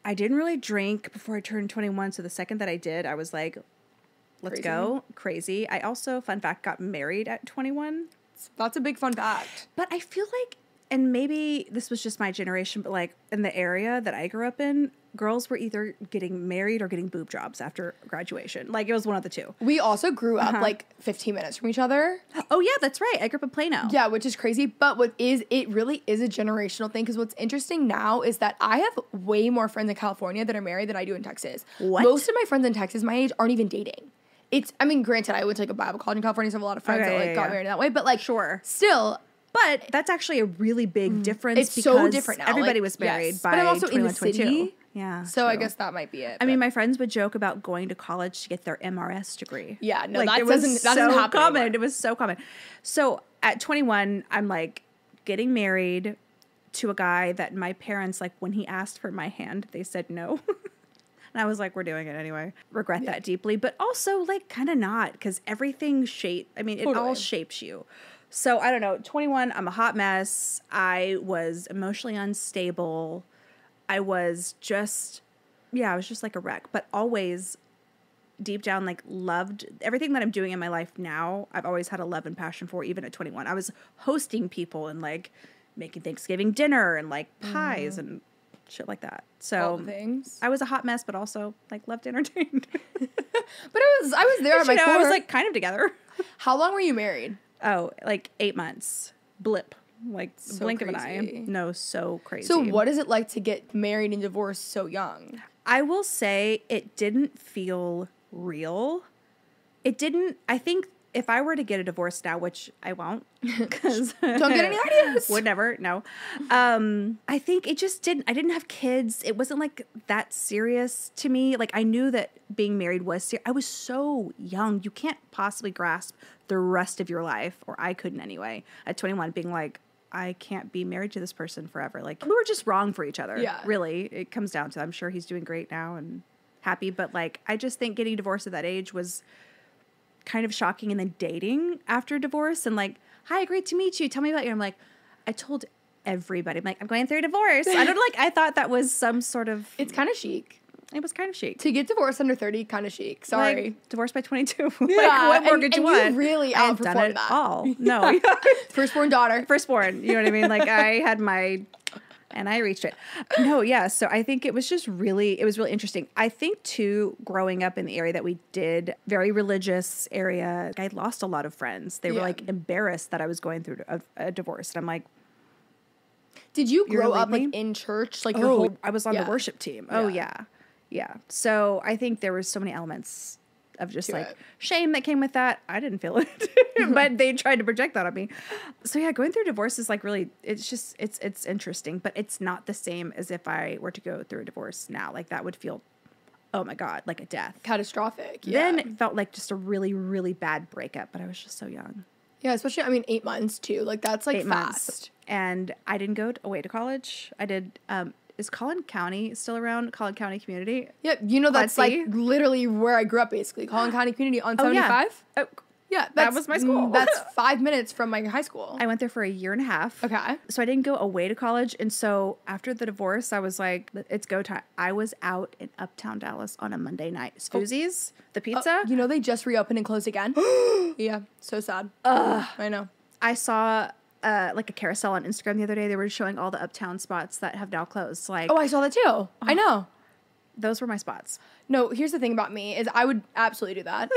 I didn't really drink before I turned 21. So the second that I did, I was like, let's Crazy. go. Crazy. I also, fun fact, got married at 21. That's a big fun fact. But I feel like, and maybe this was just my generation, but like in the area that I grew up in, girls were either getting married or getting boob jobs after graduation. Like it was one of the two. We also grew up like 15 minutes from each other. Oh yeah, that's right. I grew up in Plano. Yeah, which is crazy. But it really is a generational thing because what's interesting now is that I have way more friends in California that are married than I do in Texas. What? Most of my friends in Texas my age aren't even dating. I mean, granted, I went to like a Bible college in California, so I have a lot of friends Okay, that like yeah, got yeah. married that way. But like, Sure. still, But that's actually a really big difference. it's so because different now. Everybody like, was married yes. by But I'm also in the 21, 22. city. Yeah. So I true. guess that might be it. I mean, but- my friends would joke about going to college to get their MRS degree. Yeah, no, like, that it was doesn't happen common. anymore. It was so common. So at 21, I'm like getting married to a guy that my parents, like when he asked for my hand, they said no. And I was like, we're doing it anyway. Regret that deeply, but also like kind of not because everything it all Totally. shapes you. So I don't know, 21, I'm a hot mess. I was emotionally unstable. I was just like a wreck, but always deep down, like loved everything that I'm doing in my life now. I've always had a love and passion for, even at 21. I was hosting people and like making Thanksgiving dinner and like pies and shit like that. all So the things. I was a hot mess, but also like loved entertained. But I was there at my core. I was like kind of together. How long were you married? Oh, like 8 months. Blip. Like So blink of an crazy. eye. No, so crazy. So what is it like to get married and divorced so young? I will say it didn't feel real. It didn't. I think if I were to get a divorce now, which I won't, because Don't get any ideas. would never. No, I think it just didn't. I didn't have kids. It wasn't like that serious to me. Like I knew that being married was serious. I was so young. You can't possibly grasp the rest of your life, or I couldn't anyway. At 21, being like, I can't be married to this person forever. Like we were just wrong for each other. Yeah. Really, it comes down to. I'm sure he's doing great now and happy, but like I just think getting divorced at that age was kind of shocking. And then dating after divorce and like, hi, great to meet you. Tell me about you. I'm like, I told everybody. I'm like, I'm going through a divorce. I don't like. I thought that was some sort of. It's kind of chic. It was kind of chic. To get divorced under 30, kind of chic. Sorry. Like, divorced by 22. Yeah, Like, what more could you and want? you really I had done outperformed it that. all. No. Firstborn daughter. Firstborn. You know what I mean? Like I had my, and I reached it. No, yeah. So I think it was just really, it was really interesting. I think too, growing up in the area that we did, very religious area, I lost a lot of friends. They were Yeah. like embarrassed that I was going through a divorce. And I'm like, Did you You're grow gonna up leave like me? in church? Like your whole. I was on Yeah. the worship team. Oh Yeah. yeah. Yeah. So I think there was so many elements of just To like it. shame that came with that. I didn't feel it, but they tried to project that on me. So yeah, going through divorce is like really, it's just, it's interesting, but it's not the same as if I were to go through a divorce now. Like that would feel, oh my God, like a death. Catastrophic. Yeah. Then it felt like just a really, really bad breakup, but I was just so young. Yeah, especially, I mean, 8 months too. Like, that's like 8 fast. months. And I didn't go away to college. I did, is Collin County still around? Collin County Community? Yeah, you know, that's Quad C? like literally where I grew up basically. Collin County Community on Oh, yeah. 75. Oh, Yeah, that was my school. That's 5 minutes from my high school. I went there for a year and a half. Okay. So I didn't go away to college. And so after the divorce, I was like, it's go time. I was out in Uptown Dallas on a Monday night. Spoozies, the pizza. You know, they just reopened and closed again. Yeah, so sad. I know. I saw like a carousel on Instagram the other day. They were showing all the Uptown spots that have now closed. Like, Oh, I saw that too. I know. those were my spots. No, here's the thing about me is I would absolutely do that.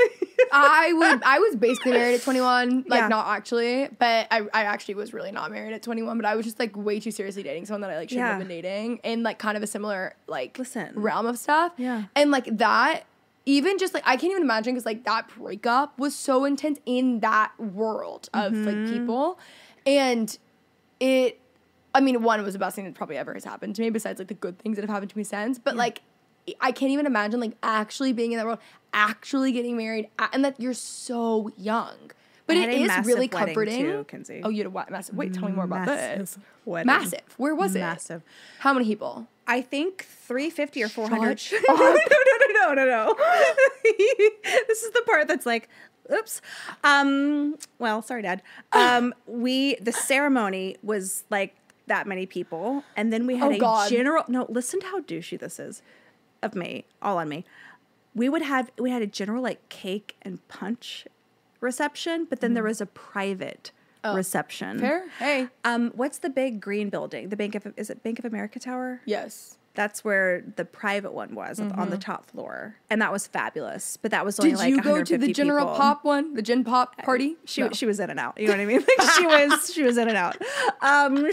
I was basically married at 21, like Yeah. not actually, but I actually was really not married at 21, but I was just like way too seriously dating someone that I like shouldn't have been dating in like kind of a similar like realm of stuff. Yeah. And like that, even just like, I can't even imagine because like that breakup was so intense in that world of like people. And it, I mean, one, it was the best thing that probably ever has happened to me besides like the good things that have happened to me since. But like, I can't even imagine like actually being in that world, actually getting married, and that you're so young. But it is really comforting. Too, Kinsey. Oh, you had a what? Massive. Wait, tell me more about this. Wedding. Massive. Where was it? Massive. How many people? I think 350 or 400. Shut No. This is the part that's like, oops. Well, sorry, Dad. The ceremony was like that many people, and then we had general. No, listen to how douchey this is of me, all on me. We had a general like cake and punch reception, but then there was a private reception. Fair. Hey. What's the big green building? Is it Bank of America Tower? Yes. That's where the private one was on the top floor, and that was fabulous. But that was only like 150 Did you go to the General people. Pop one, the Gen Pop party? She was in and out. You know what I mean? Like she was in and out.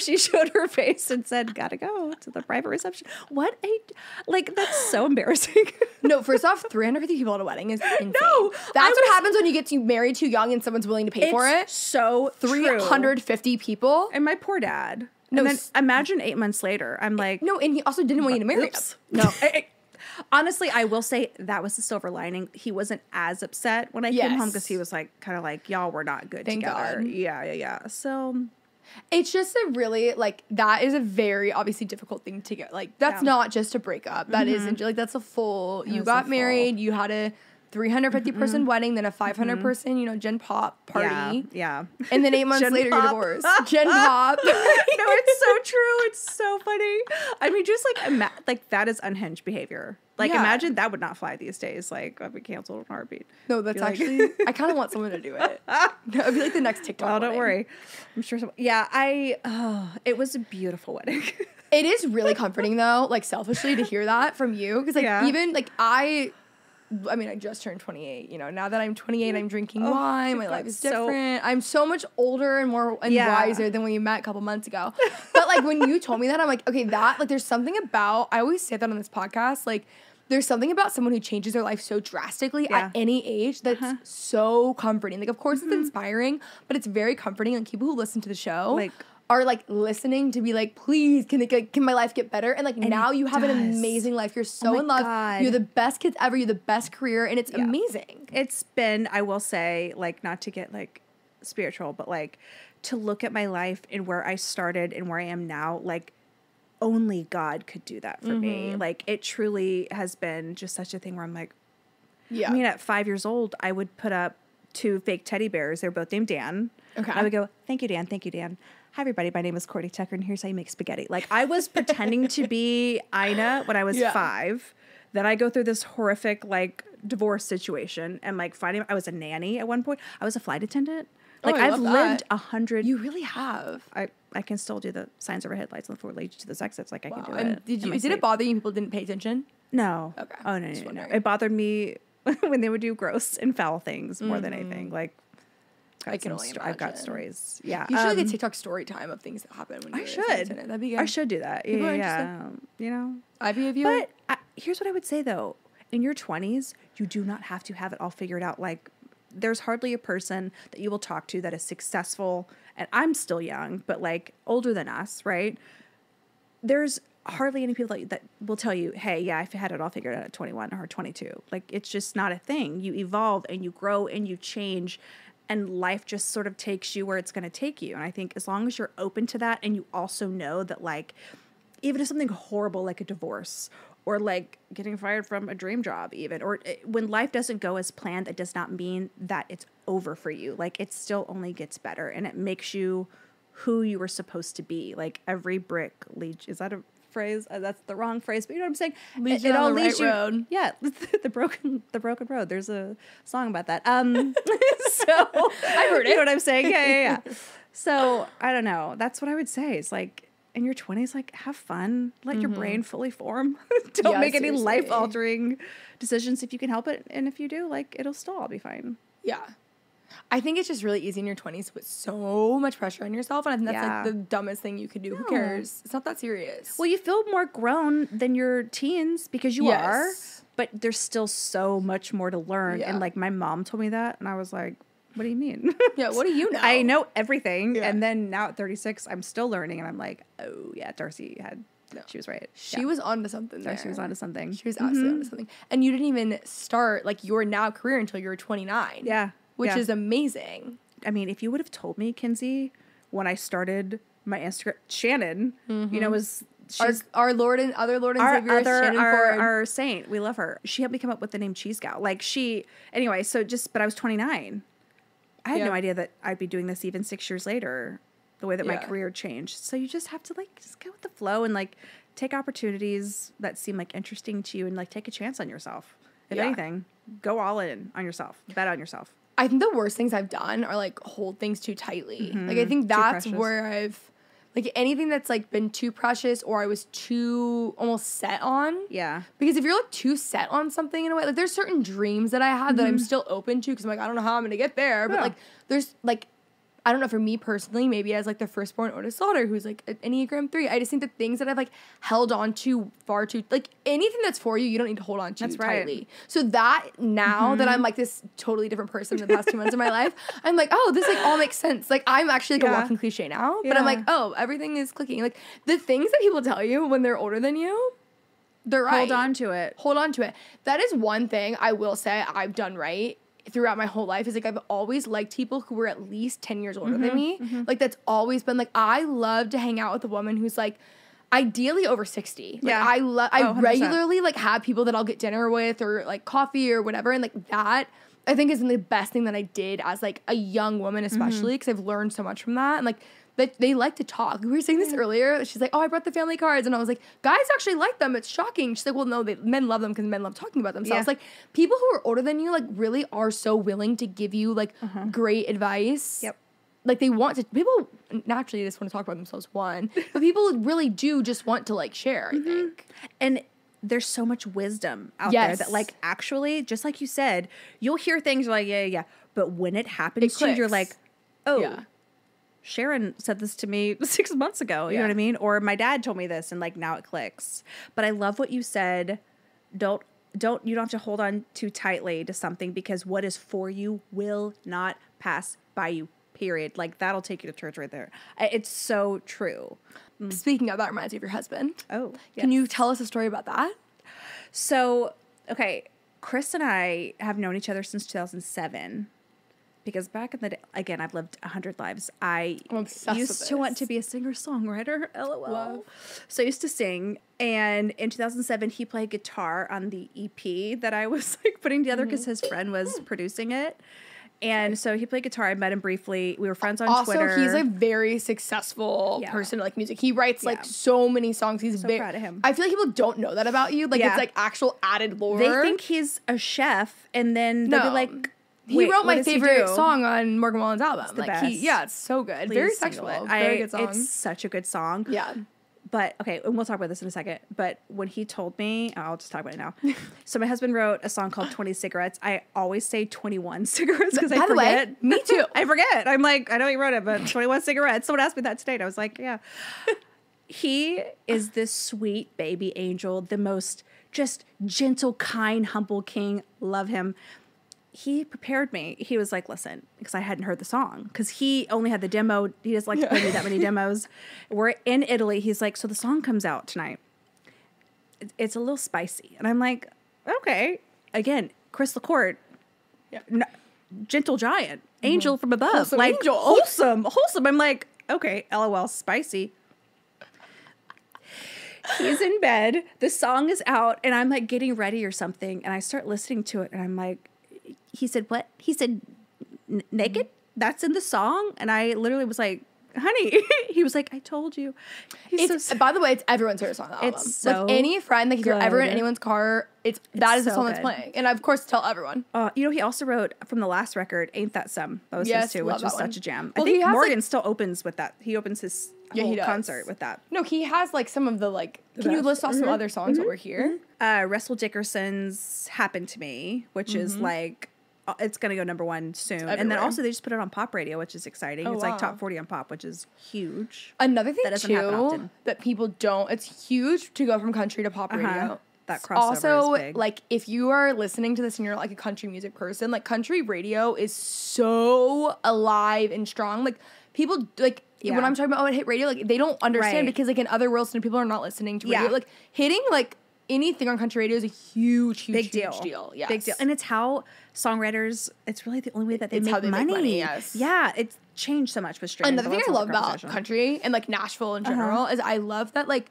She showed her face and said, "Gotta go to the private reception." That's so embarrassing. No, first off, 350 people at a wedding is insane. No, That's what happens when you get married too young and someone's willing to pay for it. So 350 people. And my poor dad. No, and then imagine 8 months later, I'm like, no, and he also didn't want you to marry him. No. Honestly, I will say that was the silver lining. He wasn't as upset when I came home because he was like, kind of like, y'all were not good together. God. Yeah. So it's just a really, like, that is a very obviously difficult thing to get. Like, that's not just a breakup. That isn't, like, that's a full, you got married, you had a 350 person wedding, then a 500 person, Gen Pop party. Yeah. And then 8 months later, you're divorced. Gen Pop. No, it's so true. It's so funny. I mean, just like that is unhinged behavior. Like, imagine that would not fly these days. Like, I'd be canceled in a heartbeat. No, that's actually, I kind of want someone to do it. It'd be like the next TikTok. Oh, don't worry. I'm sure it was a beautiful wedding. It is really comforting though, like selfishly to hear that from you. Because like even like I mean, I just turned 28, now that I'm 28, I'm drinking wine. My life is different. I'm so much older and more wiser than when you met a couple months ago. But like when you told me that, I'm like, okay, that like there's something about, I always say that on this podcast, like there's something about someone who changes their life so drastically at any age that's so comforting. Like, of course it's inspiring, but it's very comforting. Like people who listen to the show are like listening to be like, please, can my life get better? And like now you have an amazing life. You're so in love. God. You're the best kids ever. You're the best career, and it's amazing. It's been, I will say, like not to get like spiritual, but like to look at my life and where I started and where I am now, like only God could do that for me. Like it truly has been just such a thing where I'm like, I mean, at 5 years old, I would put up 2 fake teddy bears. They're both named Dan. Okay. I would go, thank you, Dan. Thank you, Dan. Hi, everybody. My name is Courtney Tucker, and here's how you make spaghetti. Like, I was pretending to be Ina when I was 5. Then I go through this horrific, like, divorce situation. And, like, I was a nanny at one point. I was a flight attendant. Like, I've lived 100. You really have. I can still do the signs over headlights on the floor lead you to the exits. Like, I can do and it. Did it bother you people didn't pay attention? No. Okay. Oh, no. It bothered me when they would do gross and foul things more than anything. Like, I can only imagine. I've got stories. Yeah. You should like a TikTok story time of things that happen when you're That'd be good. I should do that. Yeah. I'd be a viewer. But here's what I would say though. In your 20s, you do not have to have it all figured out. Like there's hardly a person that you will talk to that is successful, and I'm still young, but like older than us, right? There's hardly any people that will tell you, hey, yeah, I've had it all figured out at 21 or 22. Like it's just not a thing. You evolve and you grow and you change. And life just sort of takes you where it's going to take you. And I think as long as you're open to that and you also know that, like, even if something horrible like a divorce or like getting fired from a dream job even, or when life doesn't go as planned, it does not mean that it's over for you. Like, it still only gets better, and it makes you who you were supposed to be. Like, every brick leads. Is that a phrase? That's the wrong phrase, but you know what I'm saying. Leads you on the right road. Yeah, the broken road. There's a song about that. So I heard it. You know what I'm saying? Yeah. So I don't know. That's what I would say. Is like, in your 20s, like, have fun. Let your brain fully form. Don't make any life-altering decisions if you can help it. And if you do, like, it'll still all be fine. Yeah. I think it's just really easy in your 20s to put so much pressure on yourself. And I think that's, like, the dumbest thing you could do. No. Who cares? It's not that serious. Well, you feel more grown than your teens because you are. But there's still so much more to learn. Yeah. And, like, my mom told me that. And I was like, what do you mean? Yeah, what do you know? I know everything. Yeah. And then now at 36, I'm still learning. And I'm like, oh, yeah, Darcy she was right. She was onto something there. She was onto something. She was absolutely onto something. And you didn't even start, like, your now career until you were 29. Yeah. Which is amazing. I mean, if you would have told me, Kinsey, when I started my Instagram, Shannon, you know, was... Our Lord and Savior, Shannon Ford. Our saint. We love her. She helped me come up with the name Cheese Gal. Like, anyway, but I was 29. I had no idea that I'd be doing this even 6 years later, the way that my career changed. So you just have to, like, just go with the flow and, like, take opportunities that seem, like, interesting to you and, like, take a chance on yourself. If anything, go all in on yourself. Bet on yourself. I think the worst things I've done are, like, hold things too tightly. Like, I think that's where I've, like, anything that's, like, been too precious or I was too almost set on. Yeah. Because if you're, like, too set on something in a way, like, there's certain dreams that I have that I'm still open to because I'm like, I don't know how I'm going to get there. But, like, there's, like, I don't know, for me personally, maybe as, like, the firstborn Otis daughter who's, like, an Enneagram 3, I just think that things that I've, like, held on to far too, like, anything that's for you don't need to hold on to tightly. So that, now that I'm, like, this totally different person in the past 2 months of my life, I'm like, oh, this, like, all makes sense. Like, I'm actually, like, a walking cliche now, but I'm like, oh, everything is clicking. Like, the things that people tell you when they're older than you, they're right. Hold on to it. Hold on to it. That is one thing I will say I've done right throughout my whole life is, like, I've always liked people who were at least 10 years older than me. Like, that's always been, like, I love to hang out with a woman who's, like, ideally over 60. Like, I regularly, like, have people that I'll get dinner with or, like, coffee or whatever. And, like, that, I think, is the best thing that I did as, like, a young woman, especially, because I've learned so much from that. And, like, that they like to talk. We were saying this earlier. She's like, oh, I brought the family cards. And I was like, guys actually like them. It's shocking. She's like, well, no, men love them because men love talking about themselves. Like, people who are older than you, like, really are so willing to give you, like, great advice. Yep. Like, they want to, people naturally just want to talk about themselves, one. But people really do just want to, like, share, I think. And there's so much wisdom out there that, like, actually, just like you said, you'll hear things like, yeah. But when it happens to you, you're like, oh. Yeah. Sharon said this to me 6 months ago, you know what I mean? Or my dad told me this and, like, now it clicks. But I love what you said. You don't have to hold on too tightly to something because what is for you will not pass by you, period. Like, that'll take you to church right there. It's so true. Speaking of, that reminds me of your husband. Oh, yes. Can you tell us a story about that? So, okay, Chris and I have known each other since 2007. Because back in the day, again, I've lived 100 lives. I used to want to be a singer-songwriter, LOL. Wow. So I used to sing. And in 2007, he played guitar on the EP that I was, like, putting together because his friend was producing it. And so he played guitar. I met him briefly. We were friends on Twitter. Also, he's a very successful person to like music. He writes like so many songs. He's so proud of him. I feel like people don't know that about you. Like it's like actual added lore. They think he's a chef, and then they'll be like, he wrote my favorite song on Morgan Wallen's album. It's the like best. It's so good. Please very sexual. Very good song. It's such a good song. Yeah. But, okay, and we'll talk about this in a second. But when he told me, I'll just talk about it now. So my husband wrote a song called 20 Cigarettes. I always say 21 cigarettes because I forget. Way, me too. I forget. I'm like, I know he wrote it, but 21 cigarettes. Someone asked me that today, and I was like, yeah. He is this sweet baby angel, the most just gentle, kind, humble king. Love him. He prepared me. He was like, listen, because I hadn't heard the song. Because he only had the demo. He doesn't like to play me that many demos. We're in Italy. He's like, so the song comes out tonight. It's a little spicy. And I'm like, okay. Again, Chris LaCourte, gentle giant, angel from above. Wholesome like, angel. Wholesome. I'm like, okay, LOL, spicy. He's in bed. The song is out. And I'm like getting ready or something. And I start listening to it. And I'm like, he said, what? He said, Naked, that's in the song. And I literally was like, honey, he was like, I told you. By the way, it's everyone's favorite song on the album. It's so like any friend, like if you're ever in good. anyone's car, that is the so song that's good. playing. And I, of course, tell everyone. You know, he also wrote from the last record, Ain't That Some? That was Yes, his too, love which was that one. such a jam. Well, I think he has, Morgan like- still opens with that. He opens his Yeah, he whole does. concert with that. No, he has like some of the like. Can you best. list off some other songs that were here? Russell Dickerson's Happen to Me, which is like, it's going to go number one soon. And then everywhere. also they just put it on pop radio, which is exciting. Oh, It's wow. like top 40 on pop, which is huge. Another thing That doesn't happen too often. that people don't. It's huge to go from country to pop radio. That It's crossover also is big. like if you are listening to this and you're like a country music person, like country radio is so alive and strong. Like people like Yeah. when I'm talking about hit radio, like they don't understand Right. because like in other worlds, people are not listening to radio. Yeah. Like hitting like anything on country radio is a huge Big huge deal. deal. Yes. Big deal. And it's how songwriters, it's really the only way that they It's make how they make money. money, yes. Yeah, it's changed so much with streaming. Another but thing that's I another love about conversation. country and like Nashville in general is I love that like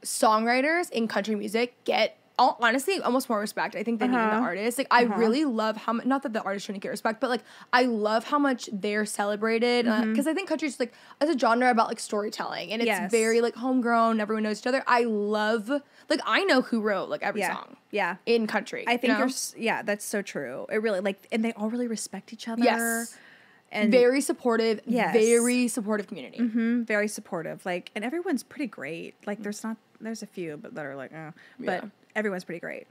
songwriters in country music get honestly almost more respect I think than even the artists. Like I really love how much, not that the artists shouldn't get respect, but like I love how much they're celebrated because I think country is like as a genre about like storytelling and it's Yes. very like homegrown. Everyone knows each other. I love like I know who wrote like every Yeah. song Yeah. in country. I think you know? yeah, that's so true. It really like, and they all really respect each other. Yes. And very supportive, Yes. very supportive community. very supportive. Like, and everyone's pretty great. Like, there's a few, but that are like, but Yeah. everyone's pretty great.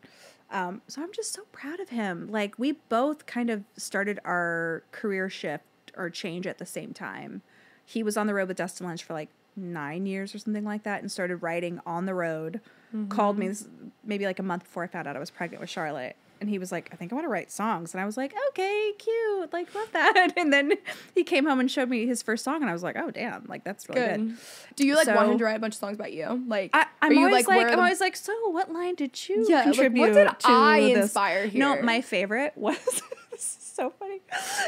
So I'm just so proud of him. Like, we both kind of started our career shift or change at the same time. He was on the road with Dustin Lynch for like 9 years or something like that, and started writing on the road. Called me maybe like a month before I found out I was pregnant with Charlotte. And he was like, I think I want to write songs. And I was like, okay, cute. Like, love that. And then he came home and showed me his first song. And I was like, oh, damn. Like, that's really good. Do you like So- want him to write a bunch of songs about you? Like, I'm are you always like, where I'm the- always like, so what line did you Yeah, like, what contribute did to I this? inspire No, here? my favorite was so funny.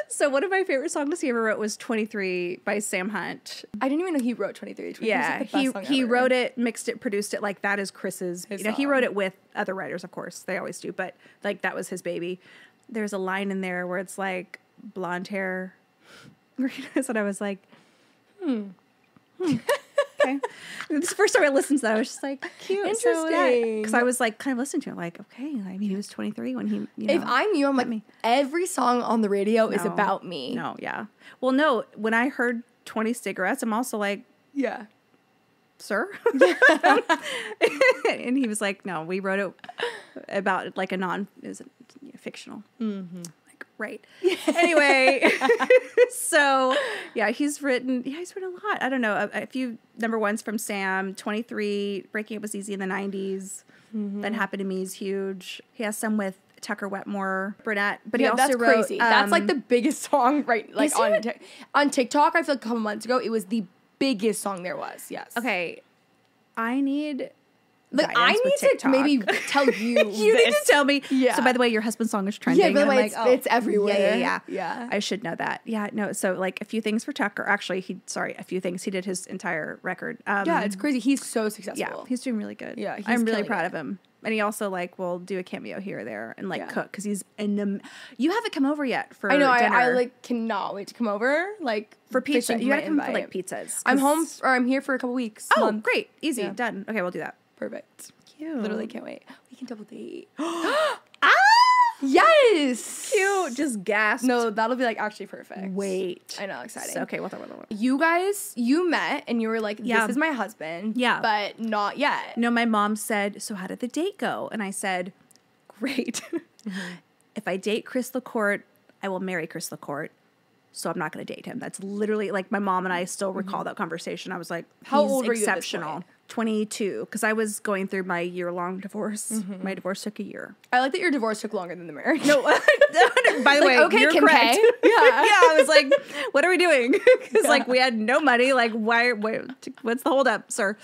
So one of my favorite songs he ever wrote was 23 by Sam Hunt. I didn't even know he wrote 23. 23 Yeah, is, like, the best song he ever. wrote it, mixed it, produced it. Like that is Chris's. His You know, he song. wrote it with other writers, of course. They always do, but like that was his baby. There's a line in there where it's like blonde hair. And I was like, okay. This is the first time I listened to that. I was just like, cute. Interesting. Because I was like kind of listening to it, like, okay. I mean, he was 23 when he, you know. If I knew, I'm like, every song on the radio is No. about me. No, yeah. Well, no, when I heard 20 Cigarettes, I'm also like, Yeah. sir? And he was like, no, we wrote it about like is it fictional? Like, right. Anyway, so yeah, he's written a lot. I don't know, a few number ones from Sam, 23, Breaking Up Was Easy in the 90s. That Happened to Me is huge. He has some with Tucker Wetmore, Burnett, but he Yeah, also that's wrote, crazy. That's like the biggest song, right? Like Is it? on TikTok, I feel like a couple months ago, it was the biggest song there was. Yes. okay, I need Like I guidance with need to TikTok. maybe tell you. You need to tell me. Yeah. So by the way, your husband's song is trending. Yeah, by the and I'm way, like, it's everywhere. Yeah. Yeah. I should know that. Yeah, no. So like a few things for Tucker. Actually, a few things. He did his entire record. Yeah, it's crazy. He's so successful. Yeah, he's doing really good. Yeah, he's I'm really killing proud it. of him. And he also like will do a cameo here or there and like Yeah. cook because he's you haven't come over yet for I know. dinner. I like cannot wait to come over. Like for pizza. fishing You for gotta my come for like invite. pizzas. I'm 'cause- home or I'm here for a couple weeks. Oh, month. great, easy, Yeah. done. Okay, we'll do that. Perfect. Cute. Literally can't wait. We can double date. Ah, Yes. cute. Just gasped. No, that'll be like actually perfect. Wait. I know, exciting. So, okay, we'll talk about that. You guys, you met and you were like, Yeah. this is my husband. Yeah. But not yet. No, my mom said, so how did the date go? And I said, great. If I date Chris LaCourte, I will marry Chris LaCourte. So I'm not going to date him. That's literally like my mom and I still recall that conversation. I was like, How he's old were you at this exceptional. point? 22, because I was going through my year-long divorce. My divorce took a year. I like that your divorce took longer than the marriage. No, by the Like, way, okay, you're Kim correct. K. Yeah, I was like, what are we doing? Because like we had no money. Like, what's the holdup, sir?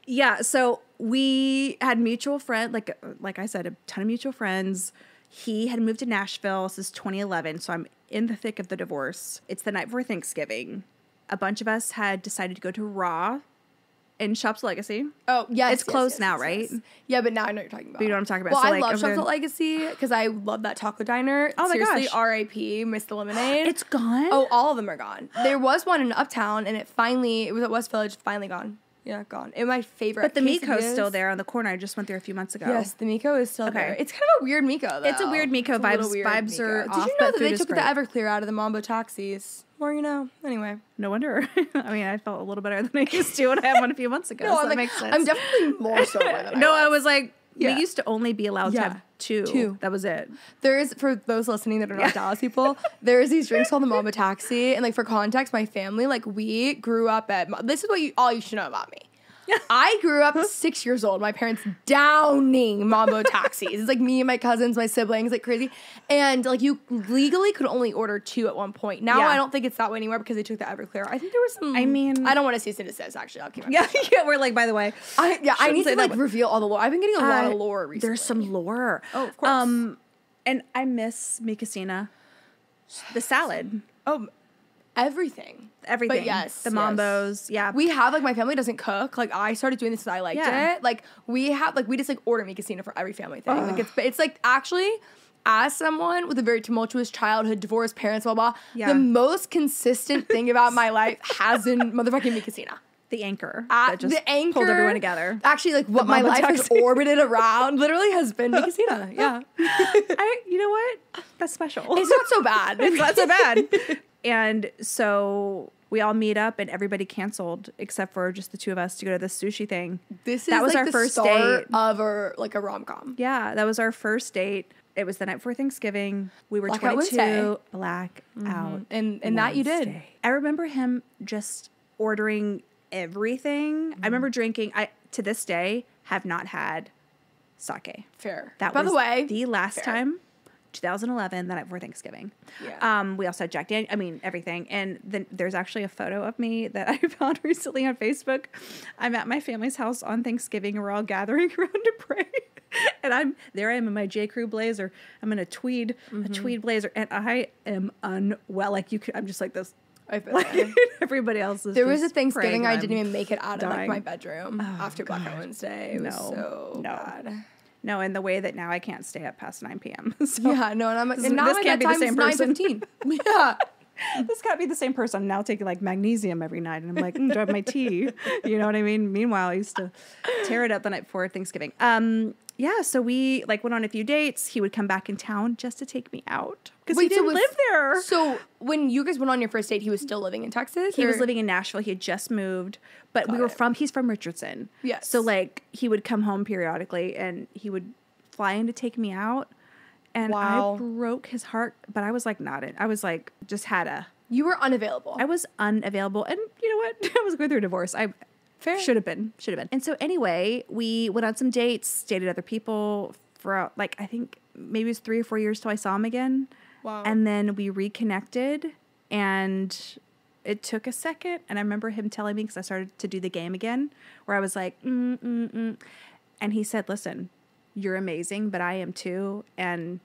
Yeah, so we had mutual friend, like I said, a ton of mutual friends. He had moved to Nashville. This is 2011, so I'm in the thick of the divorce. It's the night before Thanksgiving. A bunch of us had decided to go to Raw in Shops Legacy. Oh, yes. It's closed now, right? Yes. Yeah, but now I know what you're talking about. But you know what I'm talking about. Well, So, I like, love over Shops there- at Legacy because I love that taco diner. Oh my Seriously, gosh. R.I.P. Miss the Lemonade. It's gone? Oh, all of them are gone. There was one in Uptown, and it was at West Village, finally gone. Yeah, gone. It was my favorite. But the Miko's quesadillas. still there on the corner. I just went there a few months ago. Yes, the Miko is still Okay. there. It's kind of a weird Miko, though. It's a weird Miko. It's a little Vibes- weird vibes are Did off, you know but that they food is took the great. Everclear out of the Mambo taxis? Or, anyway. No wonder. I mean, I felt a little better than I used to when I had one a few months ago. No, so I'm that like, makes sense. I'm definitely more sober than No, I I was like, Yeah. we used to only be allowed to Yeah. have two. Two. That was it. There is, for those listening that are not Dallas people, there is these drinks called the Mambo Taxi. And, like, for context, my family, like, we grew up at, this is what all you should know about me. I grew up 6 years old. My parents downing Mambo taxis. It's like me and my cousins, my siblings, like crazy. And like you legally could only order 2 at one point. Now Yeah. I don't think it's that way anymore because they took the Everclear. I think there was some. I mean- I don't want to cease and desist. Actually, I'll keep my Yeah, yeah. We're like, by the way, I Shouldn't need say to that, like but- reveal all the lore. I've been getting a lot of lore recently. there's some lore. Oh, of course. And I miss Mikasina. The salad. Everything. Everything. But yes, The yes. Mambos. Yeah. We have like my family doesn't cook. Like I started doing this because I liked Yeah. it. Like we just like order Mi Casino for every family thing. Like it's like actually as someone with a very tumultuous childhood, divorced parents, blah blah. Yeah. The most consistent thing about my life has been motherfucking Mi Casino. the anchor. That just The anchor pulled everyone together. Actually, like what my Mama life has taxi. orbited around literally has been Mi Casino. Yeah, You know what? That's special. it's not so bad. It's not so bad. And so we all meet up and everybody canceled except for just the two of us to go to the sushi thing. This is That was like our the first start date. of like a rom com. Yeah, that was our first date. It was the night before Thanksgiving. We were Blackout 22. Wednesday. Blackout. And that you did. Wednesday. I remember him just ordering everything. I remember drinking. I to this day have not had sake. Fair. That By was the way, the last fair. time, 2011, the night before Thanksgiving. Yeah. We also had Jack Daniels. I mean, everything. And then there's actually a photo of me that I found recently on Facebook. I'm at my family's house on Thanksgiving, and we're all gathering around to pray. And I am in my J. Crew blazer. I'm in a tweed blazer, and I am unwell. Like I'm just like this. I feel Like that. everybody else is. There was a just Thanksgiving praying, I and didn't I'm even make it out of like dying. my bedroom after Blackout Wednesday. It was so bad. No, and the way that now I can't stay up past 9 p.m. So Yeah, no, and I'm like, This- and now this my can't be the bedtime same is person. 9:15. Yeah. this can't be the same person. I'm now taking like magnesium every night, and I'm like, do I have my tea? You know what I mean? Meanwhile, I used to tear it up the night before Thanksgiving. Yeah, so we like went on a few dates. He would come back in town just to take me out because he Wait, so didn't was- live there. So when you guys went on your first date, he was still living in Texas? He was or- living in Nashville. He had just moved, but he's from Richardson. Yes. So like he would come home periodically and he would fly in to take me out. And Wow. I broke his heart, but I was like not in. I was like just You were unavailable. I was unavailable. And you know what? I was going through a divorce. Fair. Should have been. And so anyway, we went on some dates, dated other people for like, I think maybe it was 3 or 4 years till I saw him again. Wow. And then we reconnected and it took a second. And I remember him telling me, because I started to do the game again, where I was like, And he said, listen, you're amazing, but I am too. And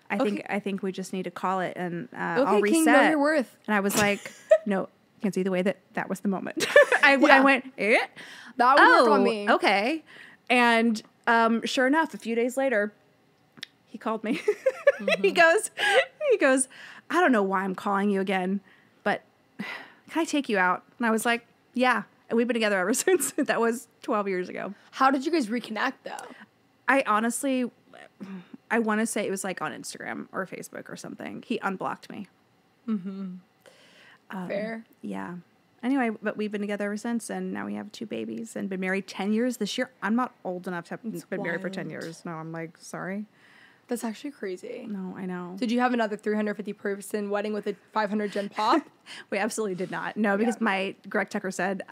I think we just need to call it and I'll reset. King, know your worth. And I was like, no, you can see the way that was the moment. I went, eh? That would work on me. Okay. And sure enough, a few days later, he called me. He goes, I don't know why I'm calling you again, but can I take you out? And I was like, yeah. And we've been together ever since. That was 12 years ago. How did you guys reconnect though? I honestly, I want to say it was like on Instagram or Facebook or something. He unblocked me. Fair. Yeah. Anyway, but we've been together ever since, and now we have 2 babies and been married 10 years this year. I'm not old enough to have been married for 10 wild. years. No, I'm like, sorry. That's actually crazy. No, I know. Did you have another 350 person wedding with a 500 gen pop? We absolutely did not. No, because Greg Tucker said,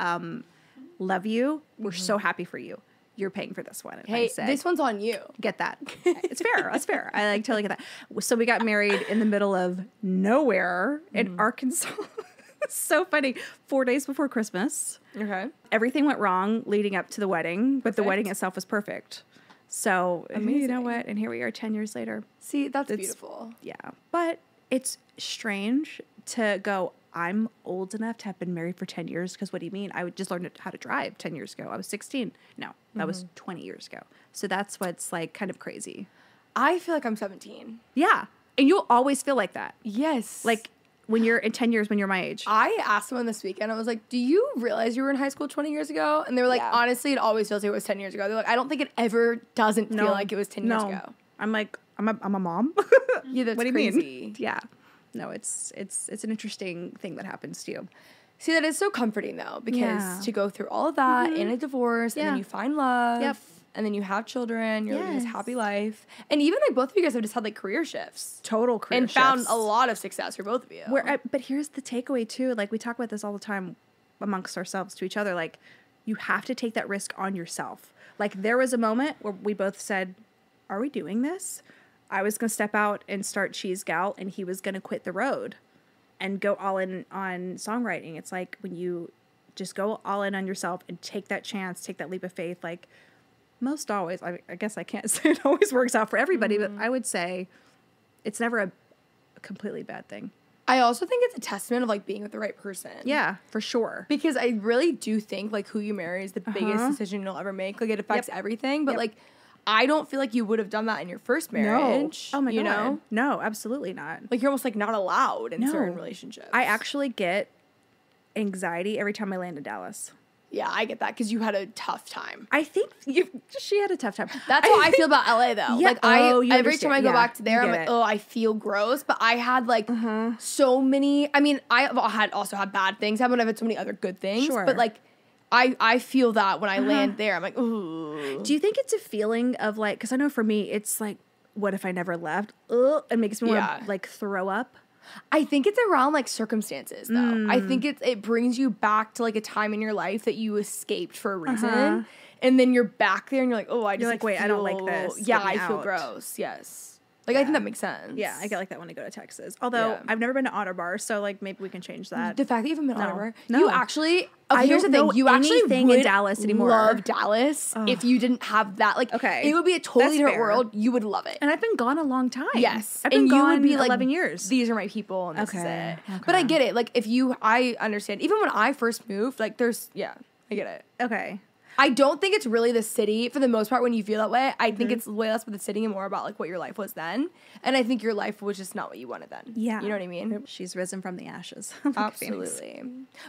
love you. We're so happy for you. You're paying for this one. And I Hey, said, this one's on you. get that. It's fair. That's fair. I like totally get that. So we got married in the middle of nowhere in Arkansas. So funny. 4 days before Christmas. Okay. Everything went wrong leading up to the wedding, but the Perfect. wedding itself was perfect. So you know Amazing. what? And here we are 10 years later. See, that's It's- beautiful. Yeah. But it's strange to go, I'm old enough to have been married for 10 years. Because what do you mean? I would just learn how to drive 10 years ago. I was 16. No, that was 20 years ago. So that's what's like kind of crazy. I feel like I'm 17. Yeah. And you'll always feel like that. Yes. Like when you're in 10 years, when you're my age. I asked someone this weekend, I was like, do you realize you were in high school 20 years ago? And they were like, Yeah. honestly, it always feels like it was 10 years ago. They're like, I don't think it ever doesn't feel like it was 10 years ago. I'm like, I'm a mom. Yeah, that's what do you crazy. mean? Yeah. No, it's an interesting thing that happens to you. See, that is so comforting though, because Yeah. to go through all of that in a divorce, and then Yeah. you find love, Yep. and then you have children, you're living this Yes. happy life, and even like both of you guys have just had like career shifts Total career and found shifts. a lot of success for both of you. But here's the takeaway too. Like we talk about this all the time amongst ourselves to each other. Like you have to take that risk on yourself. Like there was a moment where we both said, "Are we doing this?" I was gonna step out and start Cheese Gal, and he was gonna quit the road and go all in on songwriting. It's like when you just go all in on yourself and take that chance, take that leap of faith. Like most always, I guess I can't say it always works out for everybody, but I would say it's never a completely bad thing. I also think it's a testament of like being with the right person. Yeah, for sure. Because I really do think like who you marry is the biggest decision you'll ever make. Like it affects everything, but like I don't feel like you would have done that in your first marriage. No. Oh my you God. know? No, absolutely not. Like you're almost like not allowed in No. certain relationships. I actually get anxiety every time I land in Dallas. Yeah, I get that because you had a tough time. I think she had a tough time. That's how I feel about LA though. Yeah. Like I Oh, you every time understand. I go Yeah, back to there, you I'm get like, it. oh, I feel gross. But I had like so many. I mean, I had also had bad things happen. I've had so many other good things. Sure. But like, I feel that when I land there, I'm like, ooh. Do you think it's a feeling of like, because I know for me, it's like, what if I never left? Ugh, it makes me want Yeah. to like throw up. I think it's around like circumstances though. I think it brings you back to like a time in your life that you escaped for a reason. And then you're back there and you're like, oh, I just like, wait, I don't like this. Yeah, Get me I feel out. gross. Yes. Like I think that makes sense. Yeah, I get like that when I go to Texas. Although Yeah. I've never been to Otter Bar, so like maybe we can change that. The fact that you haven't been No. on Otter, No. you actually. I Here's the don't thing: know you actually anything would in Dallas anymore. love Dallas if you didn't have that. Like, Okay. it would be a totally That's different fair. world. You would love it. And I've been gone a long time. Yes, I've been and gone you would be like 11 years. These are my people, and this is Okay, it. But I okay. get it. Like, I understand. Even when I first moved, like, I get it. Okay. I don't think it's really the city for the most part when you feel that way. I Mm-hmm. think it's way less about the city and more about like what your life was then. And I think your life was just not what you wanted then. Yeah. You know what I mean? She's risen from the ashes. Like Phoenix. Absolutely.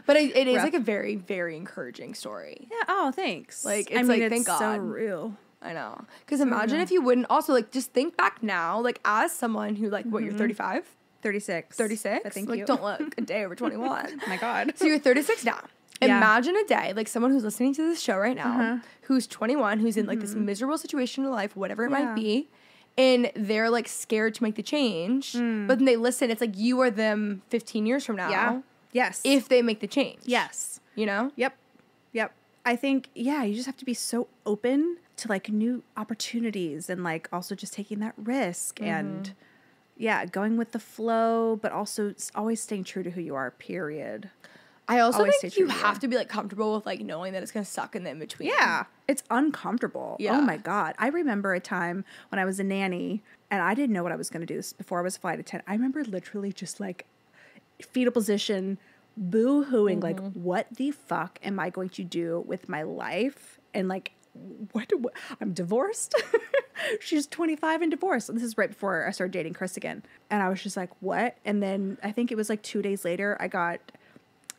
But it is Rough. like a very, very encouraging story. Yeah. Oh, thanks. Like, I it's mean, like, thank it's so God. real. I know. Because imagine if you wouldn't also like just think back now, like as someone who like what you're 35, 36. 36? I think like you. don't look a day over 21. Oh my God. So you're 36 now. Yeah. Imagine a day, like someone who's listening to this show right now, who's 21, who's in like this miserable situation in life, whatever it might Yeah. be, and they're like scared to make the change, but then they listen. It's like you are them 15 years from now. Yeah. Yes. If they make the change. yes. You know? Yep. Yep. I think, yeah, you just have to be so open to like new opportunities and like also just taking that risk and yeah, going with the flow, but also always staying true to who you are, period. I also Always think stay true you to you. have to be like comfortable with like knowing that it's gonna suck in the in between. Yeah. It's uncomfortable. Yeah. Oh my God. I remember a time when I was a nanny and I didn't know what I was going to do this before I was a flight attendant. I remember literally just like fetal position, boo-hooing, like, what the fuck am I going to do with my life? And like, what I'm divorced. She's 25 and divorced. This is right before I started dating Chris again. And I was just like, what? And then I think it was like 2 days later, I got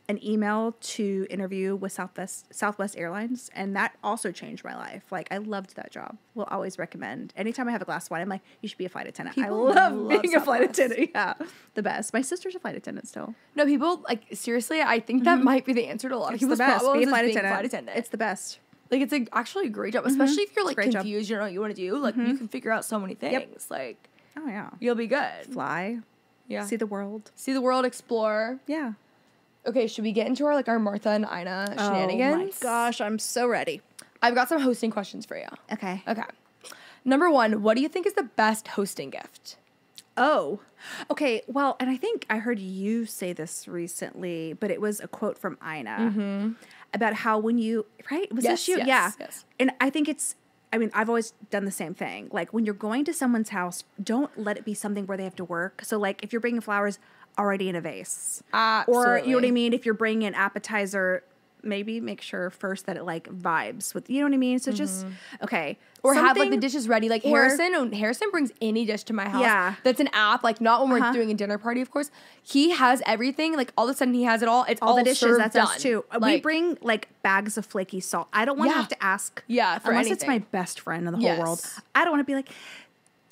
an email to interview with Southwest Airlines, and that also changed my life. Like, I loved that job. Will always recommend. Anytime I have a glass of wine, I'm like, you should be a flight attendant. People I love love being a flight Southwest. attendant. Yeah, the best. My sister's a flight attendant still. No, people like seriously. I think that might be the answer to a lot of It's the people's best. problems. Be a is flight being attendant. flight attendant. It's the best. Like it's actually a great job, especially if you're like great job. confused. You don't know what you want to do. Like you can figure out so many things. Like Oh yeah. you'll be good. Fly. Yeah. See the world. See the world, explore. Yeah. Okay, should we get into our Martha and Ina shenanigans? Oh my gosh, I'm so ready. I've got some hosting questions for you. Okay. Okay. Number 1, what do you think is the best hosting gift? Oh, okay. Well, and I think I heard you say this recently, but it was a quote from Ina about how when you, right? Was Yes, this you? yes, Yeah. yes. And I think I mean, I've always done the same thing. Like when you're going to someone's house, don't let it be something where they have to work. So like if you're bringing flowers, already in a vase. Absolutely. Or, you know what I mean? If you're bringing an appetizer, maybe make sure first that it like vibes with, you know what I mean? So just, okay. Or have like the dishes ready. Like Harrison brings any dish to my house. Yeah. That's an app. Like not when we're doing a dinner party, of course. He has everything. Like all of a sudden he has it all. It's all the dishes. That's done. us too. We Like, bring like bags of flaky salt. I don't want to have to ask. Yeah, for unless it's anything. my best friend in the whole world. I don't want to be like,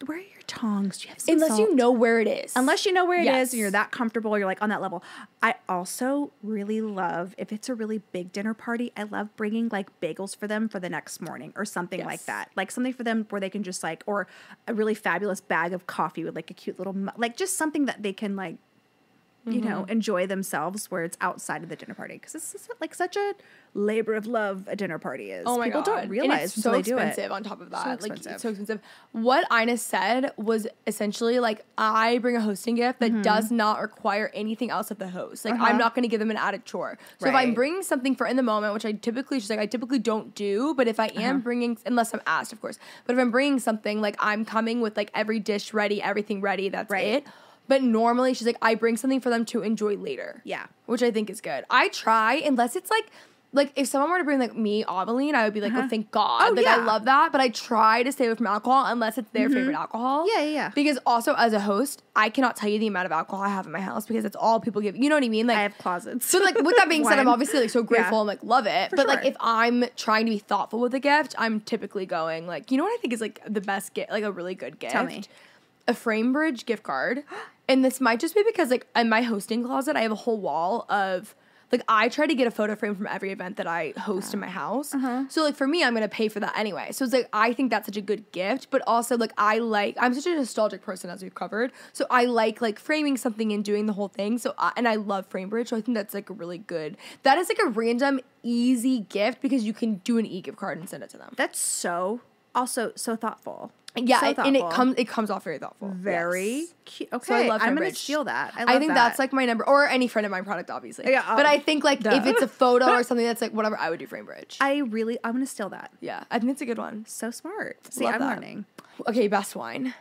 where are your tongs? Do you have some unless salt? you know where it is. Unless you know where it Yes. is and you're that comfortable, you're like on that level. I also really love, if it's a really big dinner party, I love bringing like bagels for them for the next morning or something like that. Like something for them where they can just like, or a really fabulous bag of coffee with like a cute little, like just something that they can like, you know, enjoy themselves where it's outside of the dinner party. Because this is like such a labor of love a dinner party is. Oh my People God. don't realize and it's until so they do it. expensive on top of that. So Like expensive. it's so expensive. What Ina said was essentially like I bring a hosting gift that does not require anything else of the host. Like I'm not going to give them an added chore. So if I'm Right. bringing something for in the moment, which I typically don't do, but if I am bringing, unless I'm asked, of course, but if I'm bringing something, like I'm coming with like every dish ready, everything ready, that's it. But normally she's like, I bring something for them to enjoy later. Yeah. Which I think is good. I try, unless it's like if someone were to bring like me, Aveline, I would be like, oh, thank God. Oh, like yeah. I love that. But I try to stay away from alcohol unless it's their favorite alcohol. Yeah. Because also as a host, I cannot tell you the amount of alcohol I have in my house because that's all people give. You know what I mean? Like I have closets. So like with that being said, I'm Wine. obviously like so grateful and like love it. But like sure. if I'm trying to be thoughtful with a gift, I'm typically going like, you know what I think is like the best gift, like a really good gift? Tell me. A Framebridge gift card. And this might just be because like in my hosting closet, I have a whole wall of like I try to get a photo frame from every event that I host in my house. So like for me, I'm gonna pay for that anyway. So it's like I think that's such a good gift, but also like I'm such a nostalgic person as we've covered. So I like framing something and doing the whole thing. So and I love Framebridge. So I think that's like a really good. That is like a random easy gift because you can do an e-gift card and send it to them. That's so thoughtful. Yeah, So and thoughtful. it comes off very thoughtful. Very Yes. cute. Okay, So I love I'm gonna Framebridge. steal that. I think that's like my number, or any friend of mine product, obviously. Yeah, but I think like duh. if it's a photo or something that's like whatever, I would do Framebridge. I'm gonna steal that. Yeah, I think it's a good one. So smart. See, Love I'm that. learning. Okay, best wine.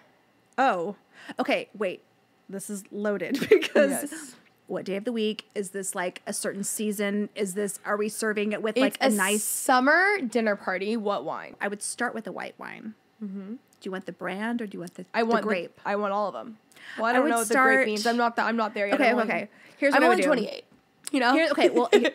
Oh, okay. Wait, this is loaded because Yes. what day of the week is this? Like a certain season? Is this? Are we serving it with It's like a a nice? summer dinner party. What wine? I would start with a white wine. Mm-hmm. Do you want the brand or do you want the grape? I want all of them. Well, I don't would know what the start- grape means. I'm not there yet. Okay, I'm okay. Here's I'm what I only would do. 28. You know.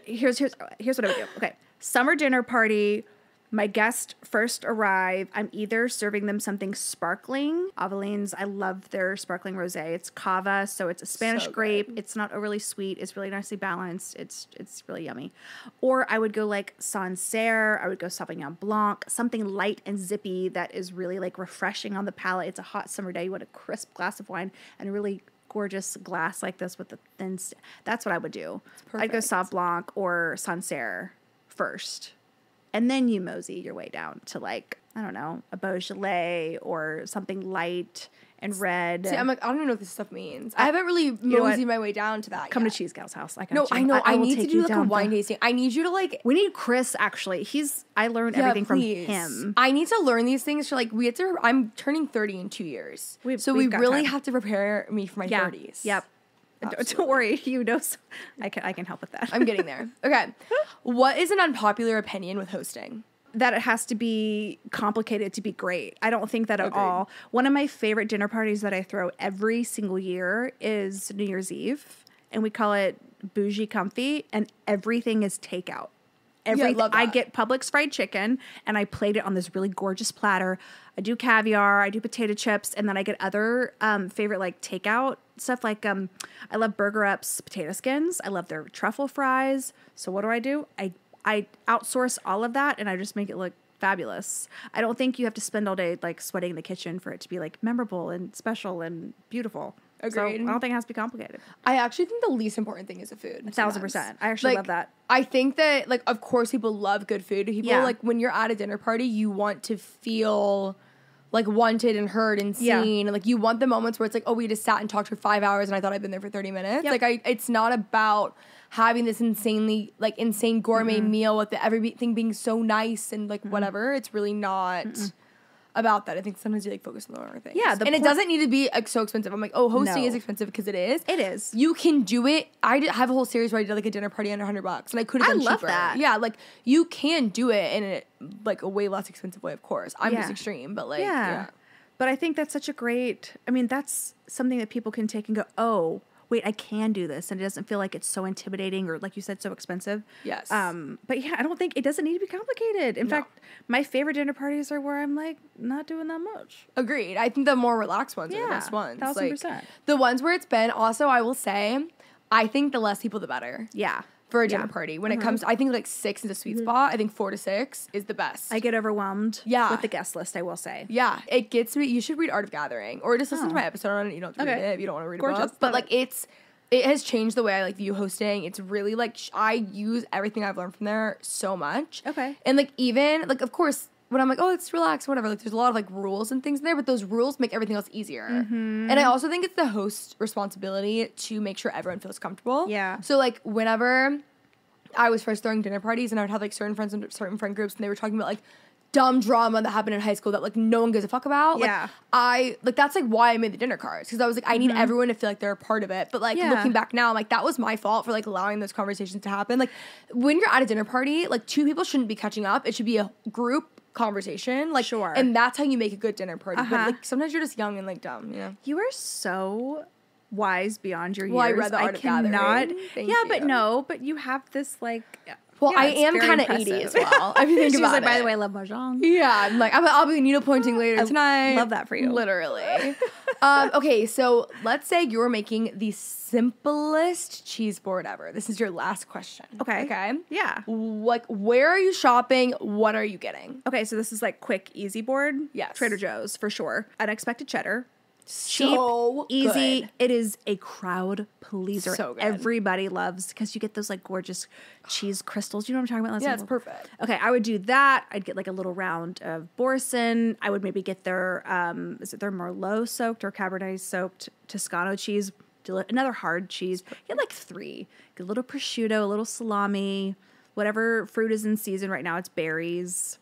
Here's what I would do. Okay, summer dinner party. My guests first arrive. I'm either serving them something sparkling. Aveline's, I love their sparkling rosé. It's cava, so it's a Spanish So good. grape. It's not overly sweet. It's really nicely balanced. It's really yummy. Or I would go like Sancerre. I would go Sauvignon Blanc, something light and zippy that is really like refreshing on the palate. It's a hot summer day. You want a crisp glass of wine and a really gorgeous glass like this with the thin. That's what I would do. I'd go perfect. Sauv Blanc or Sancerre first. And then you mosey your way down to like, I don't know, a Beaujolais or something light and red. See, I'm like, I don't even know what this stuff means. I haven't really know what? moseyed my way down to that. Come yet. to Cheese Gal's house. I got No, you. I know. I will need to take do you like a down wine the- tasting. I need you to like. We need Chris, actually. I learned everything please. from him. I need to learn these things for like I'm turning 30 in 2 years. We've we got really time. have to prepare me for my 30s. Yep. Don't worry. You know, I can help with that. I'm getting there. Okay. What is an unpopular opinion with hosting? That it has to be complicated to be great. I don't think that at Agreed. all. One of my favorite dinner parties that I throw every single year is New Year's Eve, and we call it Bougie Comfy, and everything is takeout. love I that. get Publix fried chicken, and I plate it on this really gorgeous platter. I do caviar, I do potato chips, and then I get other favorite like takeout stuff like I love Burger Up's potato skins. I love their truffle fries. So what do? I outsource all of that and I just make it look fabulous. I don't think you have to spend all day like sweating in the kitchen for it to be like memorable and special and beautiful. Agreed. So I don't think it has to be complicated. I actually think the least important thing is the food. 1,000%. I actually love that. I think that, like, of course, people love good food. People, Yeah. like, when you're at a dinner party, you want to feel, like, wanted and heard and seen. Yeah. And, like, you want the moments where it's like, oh, we just sat and talked for 5 hours and I thought I'd been there for 30 minutes. Yep. Like, it's not about having this insane gourmet meal with everything being so nice and, like, whatever. It's really not about that. I think sometimes you like focus on the wrong things. Yeah, and it doesn't need to be like so expensive. I'm like, oh, hosting No. is expensive because it is. It is. You can do it. Have a whole series where I did like a dinner party under $100, and I could have done love cheaper. that. Yeah, like you can do it in a like a way less expensive way. Of course, I'm just Yeah. extreme, but like Yeah. But I think that's such a great, I mean, that's something that people can take and go, oh, wait, I can do this. And it doesn't feel like it's so intimidating or, like you said, so expensive. Yes. But yeah, I don't think it doesn't need to be complicated. In fact, my favorite dinner parties are where I'm like not doing that much. Agreed. I think the more relaxed ones are the Yeah, best ones. 1000%. Like, the ones where it's been, also, I will say, I think the less people, the better. Yeah. For a dinner party. When it comes to, I think like 6 is a sweet spot. I think 4 to 6 is the best. I get overwhelmed Yeah. with the guest list, I will say. Yeah, it gets me. You should read Art of Gathering or just listen to my episode on it. You don't have to read Okay. it if you don't want to read Gorgeous. a book. But Love like it has changed the way I like view hosting. It's really like I use everything I've learned from there so much. Okay. And like even like of course when I'm like, oh, let's relax, whatever. Like there's a lot of like rules and things in there, but those rules make everything else easier. And I also think it's the host's responsibility to make sure everyone feels comfortable. Yeah. So like whenever I was first throwing dinner parties and I would have like certain friends and certain friend groups and they were talking about like dumb drama that happened in high school that like no one gives a fuck about. Yeah. Like that's like why I made the dinner cards because I was like I need everyone to feel like they're a part of it. But like Yeah. looking back now, I'm like that was my fault for like allowing those conversations to happen. Like when you're at a dinner party, like 2 people shouldn't be catching up. It should be a group conversation. Like Sure. and that's how you make a good dinner party. But Uh-huh. like sometimes you're just young and like dumb, you know. You are so wise beyond your years. Well, I read The Art of Gathering. Thank but you. no, but you have this like. Well, yeah, I it's am very kind of impressive. 80 as well. I mean, think She's about like, by it. the way, I love mahjong. Yeah, I'm like, I'll be needle pointing later tonight. love that for you. Literally. Okay, so let's say you're making the simplest cheese board ever. This is your last question. Okay. Okay. Yeah. Like, where are you shopping? What are you getting? Okay, so this is like quick, easy board. Yes. Trader Joe's for sure. Unexpected cheddar. So Cheap, easy. good. It is a crowd pleaser. So good. Everybody loves because you get those like gorgeous cheese crystals. You know what I'm talking about? Yeah, it's perfect. Okay, I would do that. I'd get like a little round of Boursin. I would maybe get their is it their Merlot soaked or Cabernet soaked Toscano cheese. Another hard cheese. Get like 3. Get a little prosciutto, a little salami, whatever fruit is in season right now. It's berries,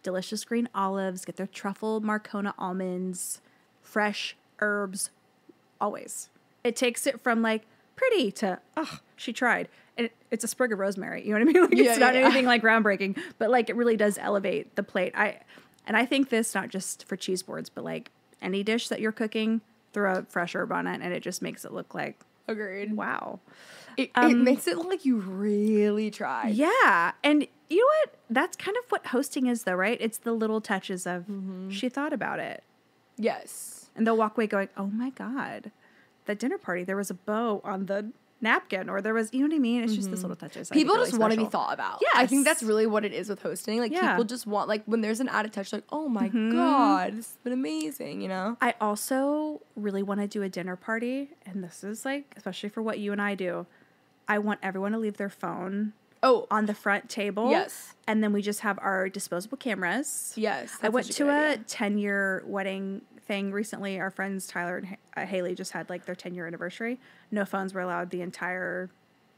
delicious green olives. Get their truffle Marcona almonds, fresh herbs, always. It takes it from like pretty to she tried. And it's a sprig of rosemary. You know what I mean? Like, it's not anything like groundbreaking, but like it really does elevate the plate. I think this not just for cheese boards, but like any dish that you're cooking, throw a fresh herb on it, and it just makes it look like Agreed. wow. It makes it look like you really tried. Yeah, and you know what? That's kind of what hosting is, though, right? It's the little touches of she thought about it. Yes. And they'll walk away going, oh my God, that dinner party, there was a bow on the napkin or there was, you know what I mean? It's just this little touches. I think People really just want to be special. thought about. Yes. I think that's really what it is with hosting. Like Yeah. people just want like when there's an added touch, like, oh my God, this has been amazing, you know? I also really want to do a dinner party. And this is like, especially for what you and I do, I want everyone to leave their phone Oh, on the front table. Yes. And then we just have our disposable cameras. yes. I went such to good a idea. 10-year wedding thing recently. Our friends Tyler and Haley just had like their 10-year anniversary. No phones were allowed the entire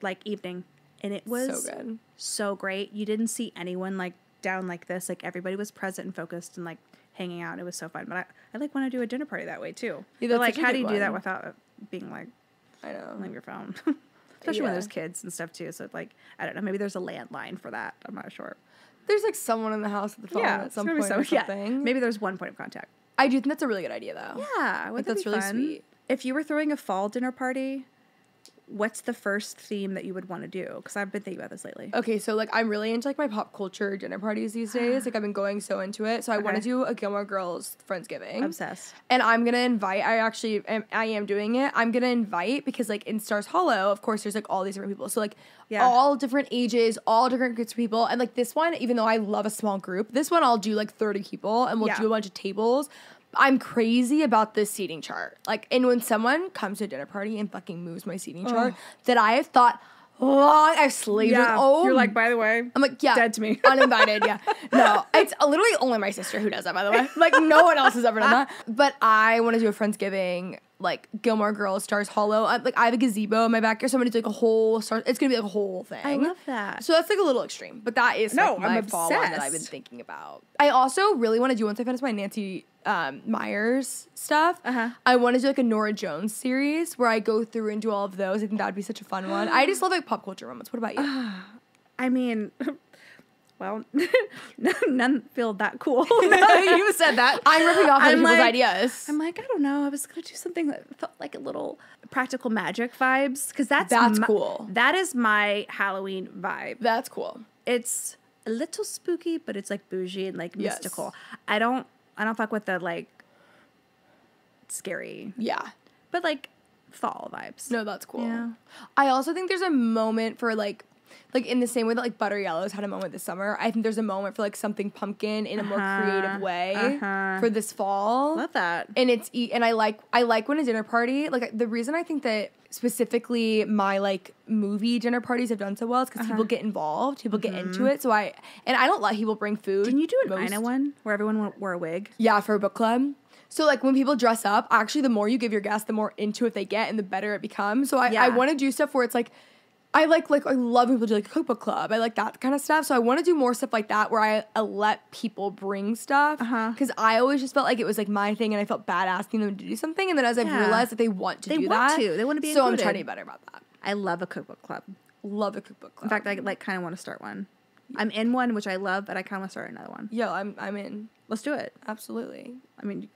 like evening. And it was So good. so great. You didn't see anyone like down like this. Like everybody was present and focused and like hanging out. It was so fun. But I like want to do a dinner party that way too. Yeah, But that's like such a how do good you do that one. without being like I know. on your phone? Especially when Yeah. there's kids and stuff too. So like I don't know, maybe there's a landline for that. I'm not sure. There's like someone in the house with the phone at some point or something. Maybe there's one point of contact. I do think that's a really good idea though. Yeah, would that that's be really fun? sweet. If you were throwing a fall dinner party, what's the first theme that you would want to do? Because I've been thinking about this lately. Okay, so like I'm really into like my pop culture dinner parties these days. Like I've been going so into it. So I want to Okay. do a Gilmore Girls Friendsgiving. Obsessed. And I'm gonna invite. I am doing it. I'm gonna invite because like in Stars Hollow, of course, there's like all these different people. So like Yeah. all different ages, all different groups of people. And like this one, even though I love a small group, this one I'll do like 30 people and we'll Yeah. do a bunch of tables. I'm crazy about this seating chart. Like, and when someone comes to a dinner party and fucking moves my seating chart that I have thought long, I've slaved with. Oh, You're like, by the way, I'm like, yeah. dead to me. Uninvited, yeah. No, it's literally only my sister who does that, by the way. Like, no one else has ever done that. But I want to do a Friendsgiving like Gilmore Girls, Stars Hollow. I have a gazebo in my backyard. So I'm gonna do like a whole star. It's gonna be like a whole thing. I love that. So that's like a little extreme, but that is like my fall one that I've been thinking about. I also really want to do, once I finish my Nancy Myers stuff, I want to do like a Nora Jones series where I go through and do all of those. I think that would be such a fun one. I just love like pop culture moments. What about you? I mean, well, none feel that cool. You said that. I'm ripping off other people's ideas. I'm like, I don't know. I was going to do something that felt like a little practical magic vibes, because that's cool. That is my Halloween vibe. That's cool. It's a little spooky, but it's like bougie and like mystical. I don't fuck with the like scary. Yeah. But like fall vibes. No, that's cool. Yeah. I also think there's a moment for like in the same way that like Butter Yellows had a moment this summer, I think there's a moment for like something pumpkin in a more creative way for this fall. Love that. And and I like when a dinner party, like the reason I think that specifically my like movie dinner parties have done so well is because people get involved, people get into it. So I don't let people bring food. Didn't you do an Ina one where everyone wore a wig? Yeah, for a book club. So, like, when people dress up, actually, the more you give your guests, the more into it they get and the better it becomes. So, I want to do stuff where it's, like, I love people do, like, a cookbook club. I like that kind of stuff. So, I want to do more stuff like that where I let people bring stuff. Because I always just felt like it was, like, my thing and I felt bad asking them to do something. And then as I've realized that they want to do that. They want to be so included. I'm trying to be better about that. I love a cookbook club. Love a cookbook club. In fact, I, like, kind of want to start one. I'm in one, which I love, but I kind of want to start another one. Yo, I'm in. Let's do it. Absolutely. I mean,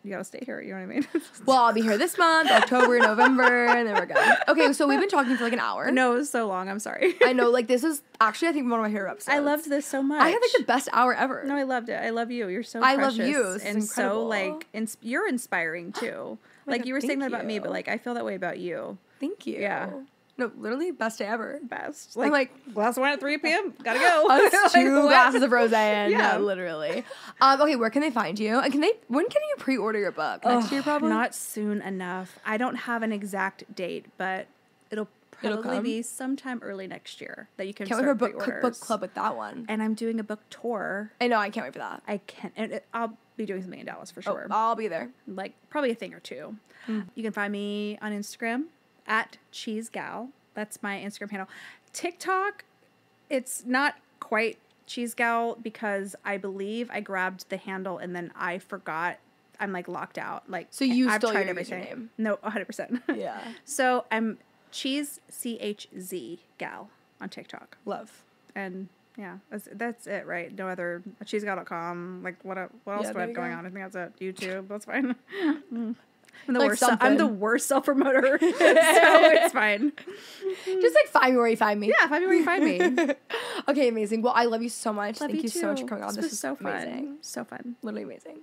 you gotta stay here, you know what I mean? Well, I'll be here this month, October, November, and then we're good. Okay, so we've been talking for like an hour. No, it was so long, I'm sorry. I know, like this is actually, I think, one of my favorite episodes. I loved this so much. I had like the best hour ever. No, I loved it. I love you. You're so I precious. love you. This and is incredible. so like, you're inspiring too. Like you were saying that about me, but like I feel that way about you. Thank you. Yeah. No, literally, best day ever. Best. I'm like glass of wine at 3 p.m. Gotta go. Us two glasses of rosé and Yeah. literally. Okay, where can they find you? And when can you pre-order your book? Next year, probably? Not soon enough. I don't have an exact date, but it'll probably be sometime early next year that you can Can't wait start for a pre-orders. cookbook club with that one. And I'm doing a book tour. I know, I can't wait for that. I can't. And I'll be doing something in Dallas for sure. I'll be there. Like probably a thing or two. You can find me on Instagram at CheeseGal. That's my Instagram handle. TikTok, it's not quite CheeseGal because I believe I grabbed the handle and then I forgot. I'm like locked out. Like so you I've still tried your everything. username. No, 100%. Yeah. So I'm CheeseGal on TikTok. Love. And yeah, that's it, right? No other cheesegal.com. Like what else do I have going on? I think that's it. YouTube. That's fine. I'm the like worst. I'm the worst self promoter, so it's fine. Just like find me where you find me. Yeah, find me where you find me. Okay, amazing. Well, I love you so much. Love Thank you too. so much for coming on. This was so amazing. fun. So fun. Literally amazing.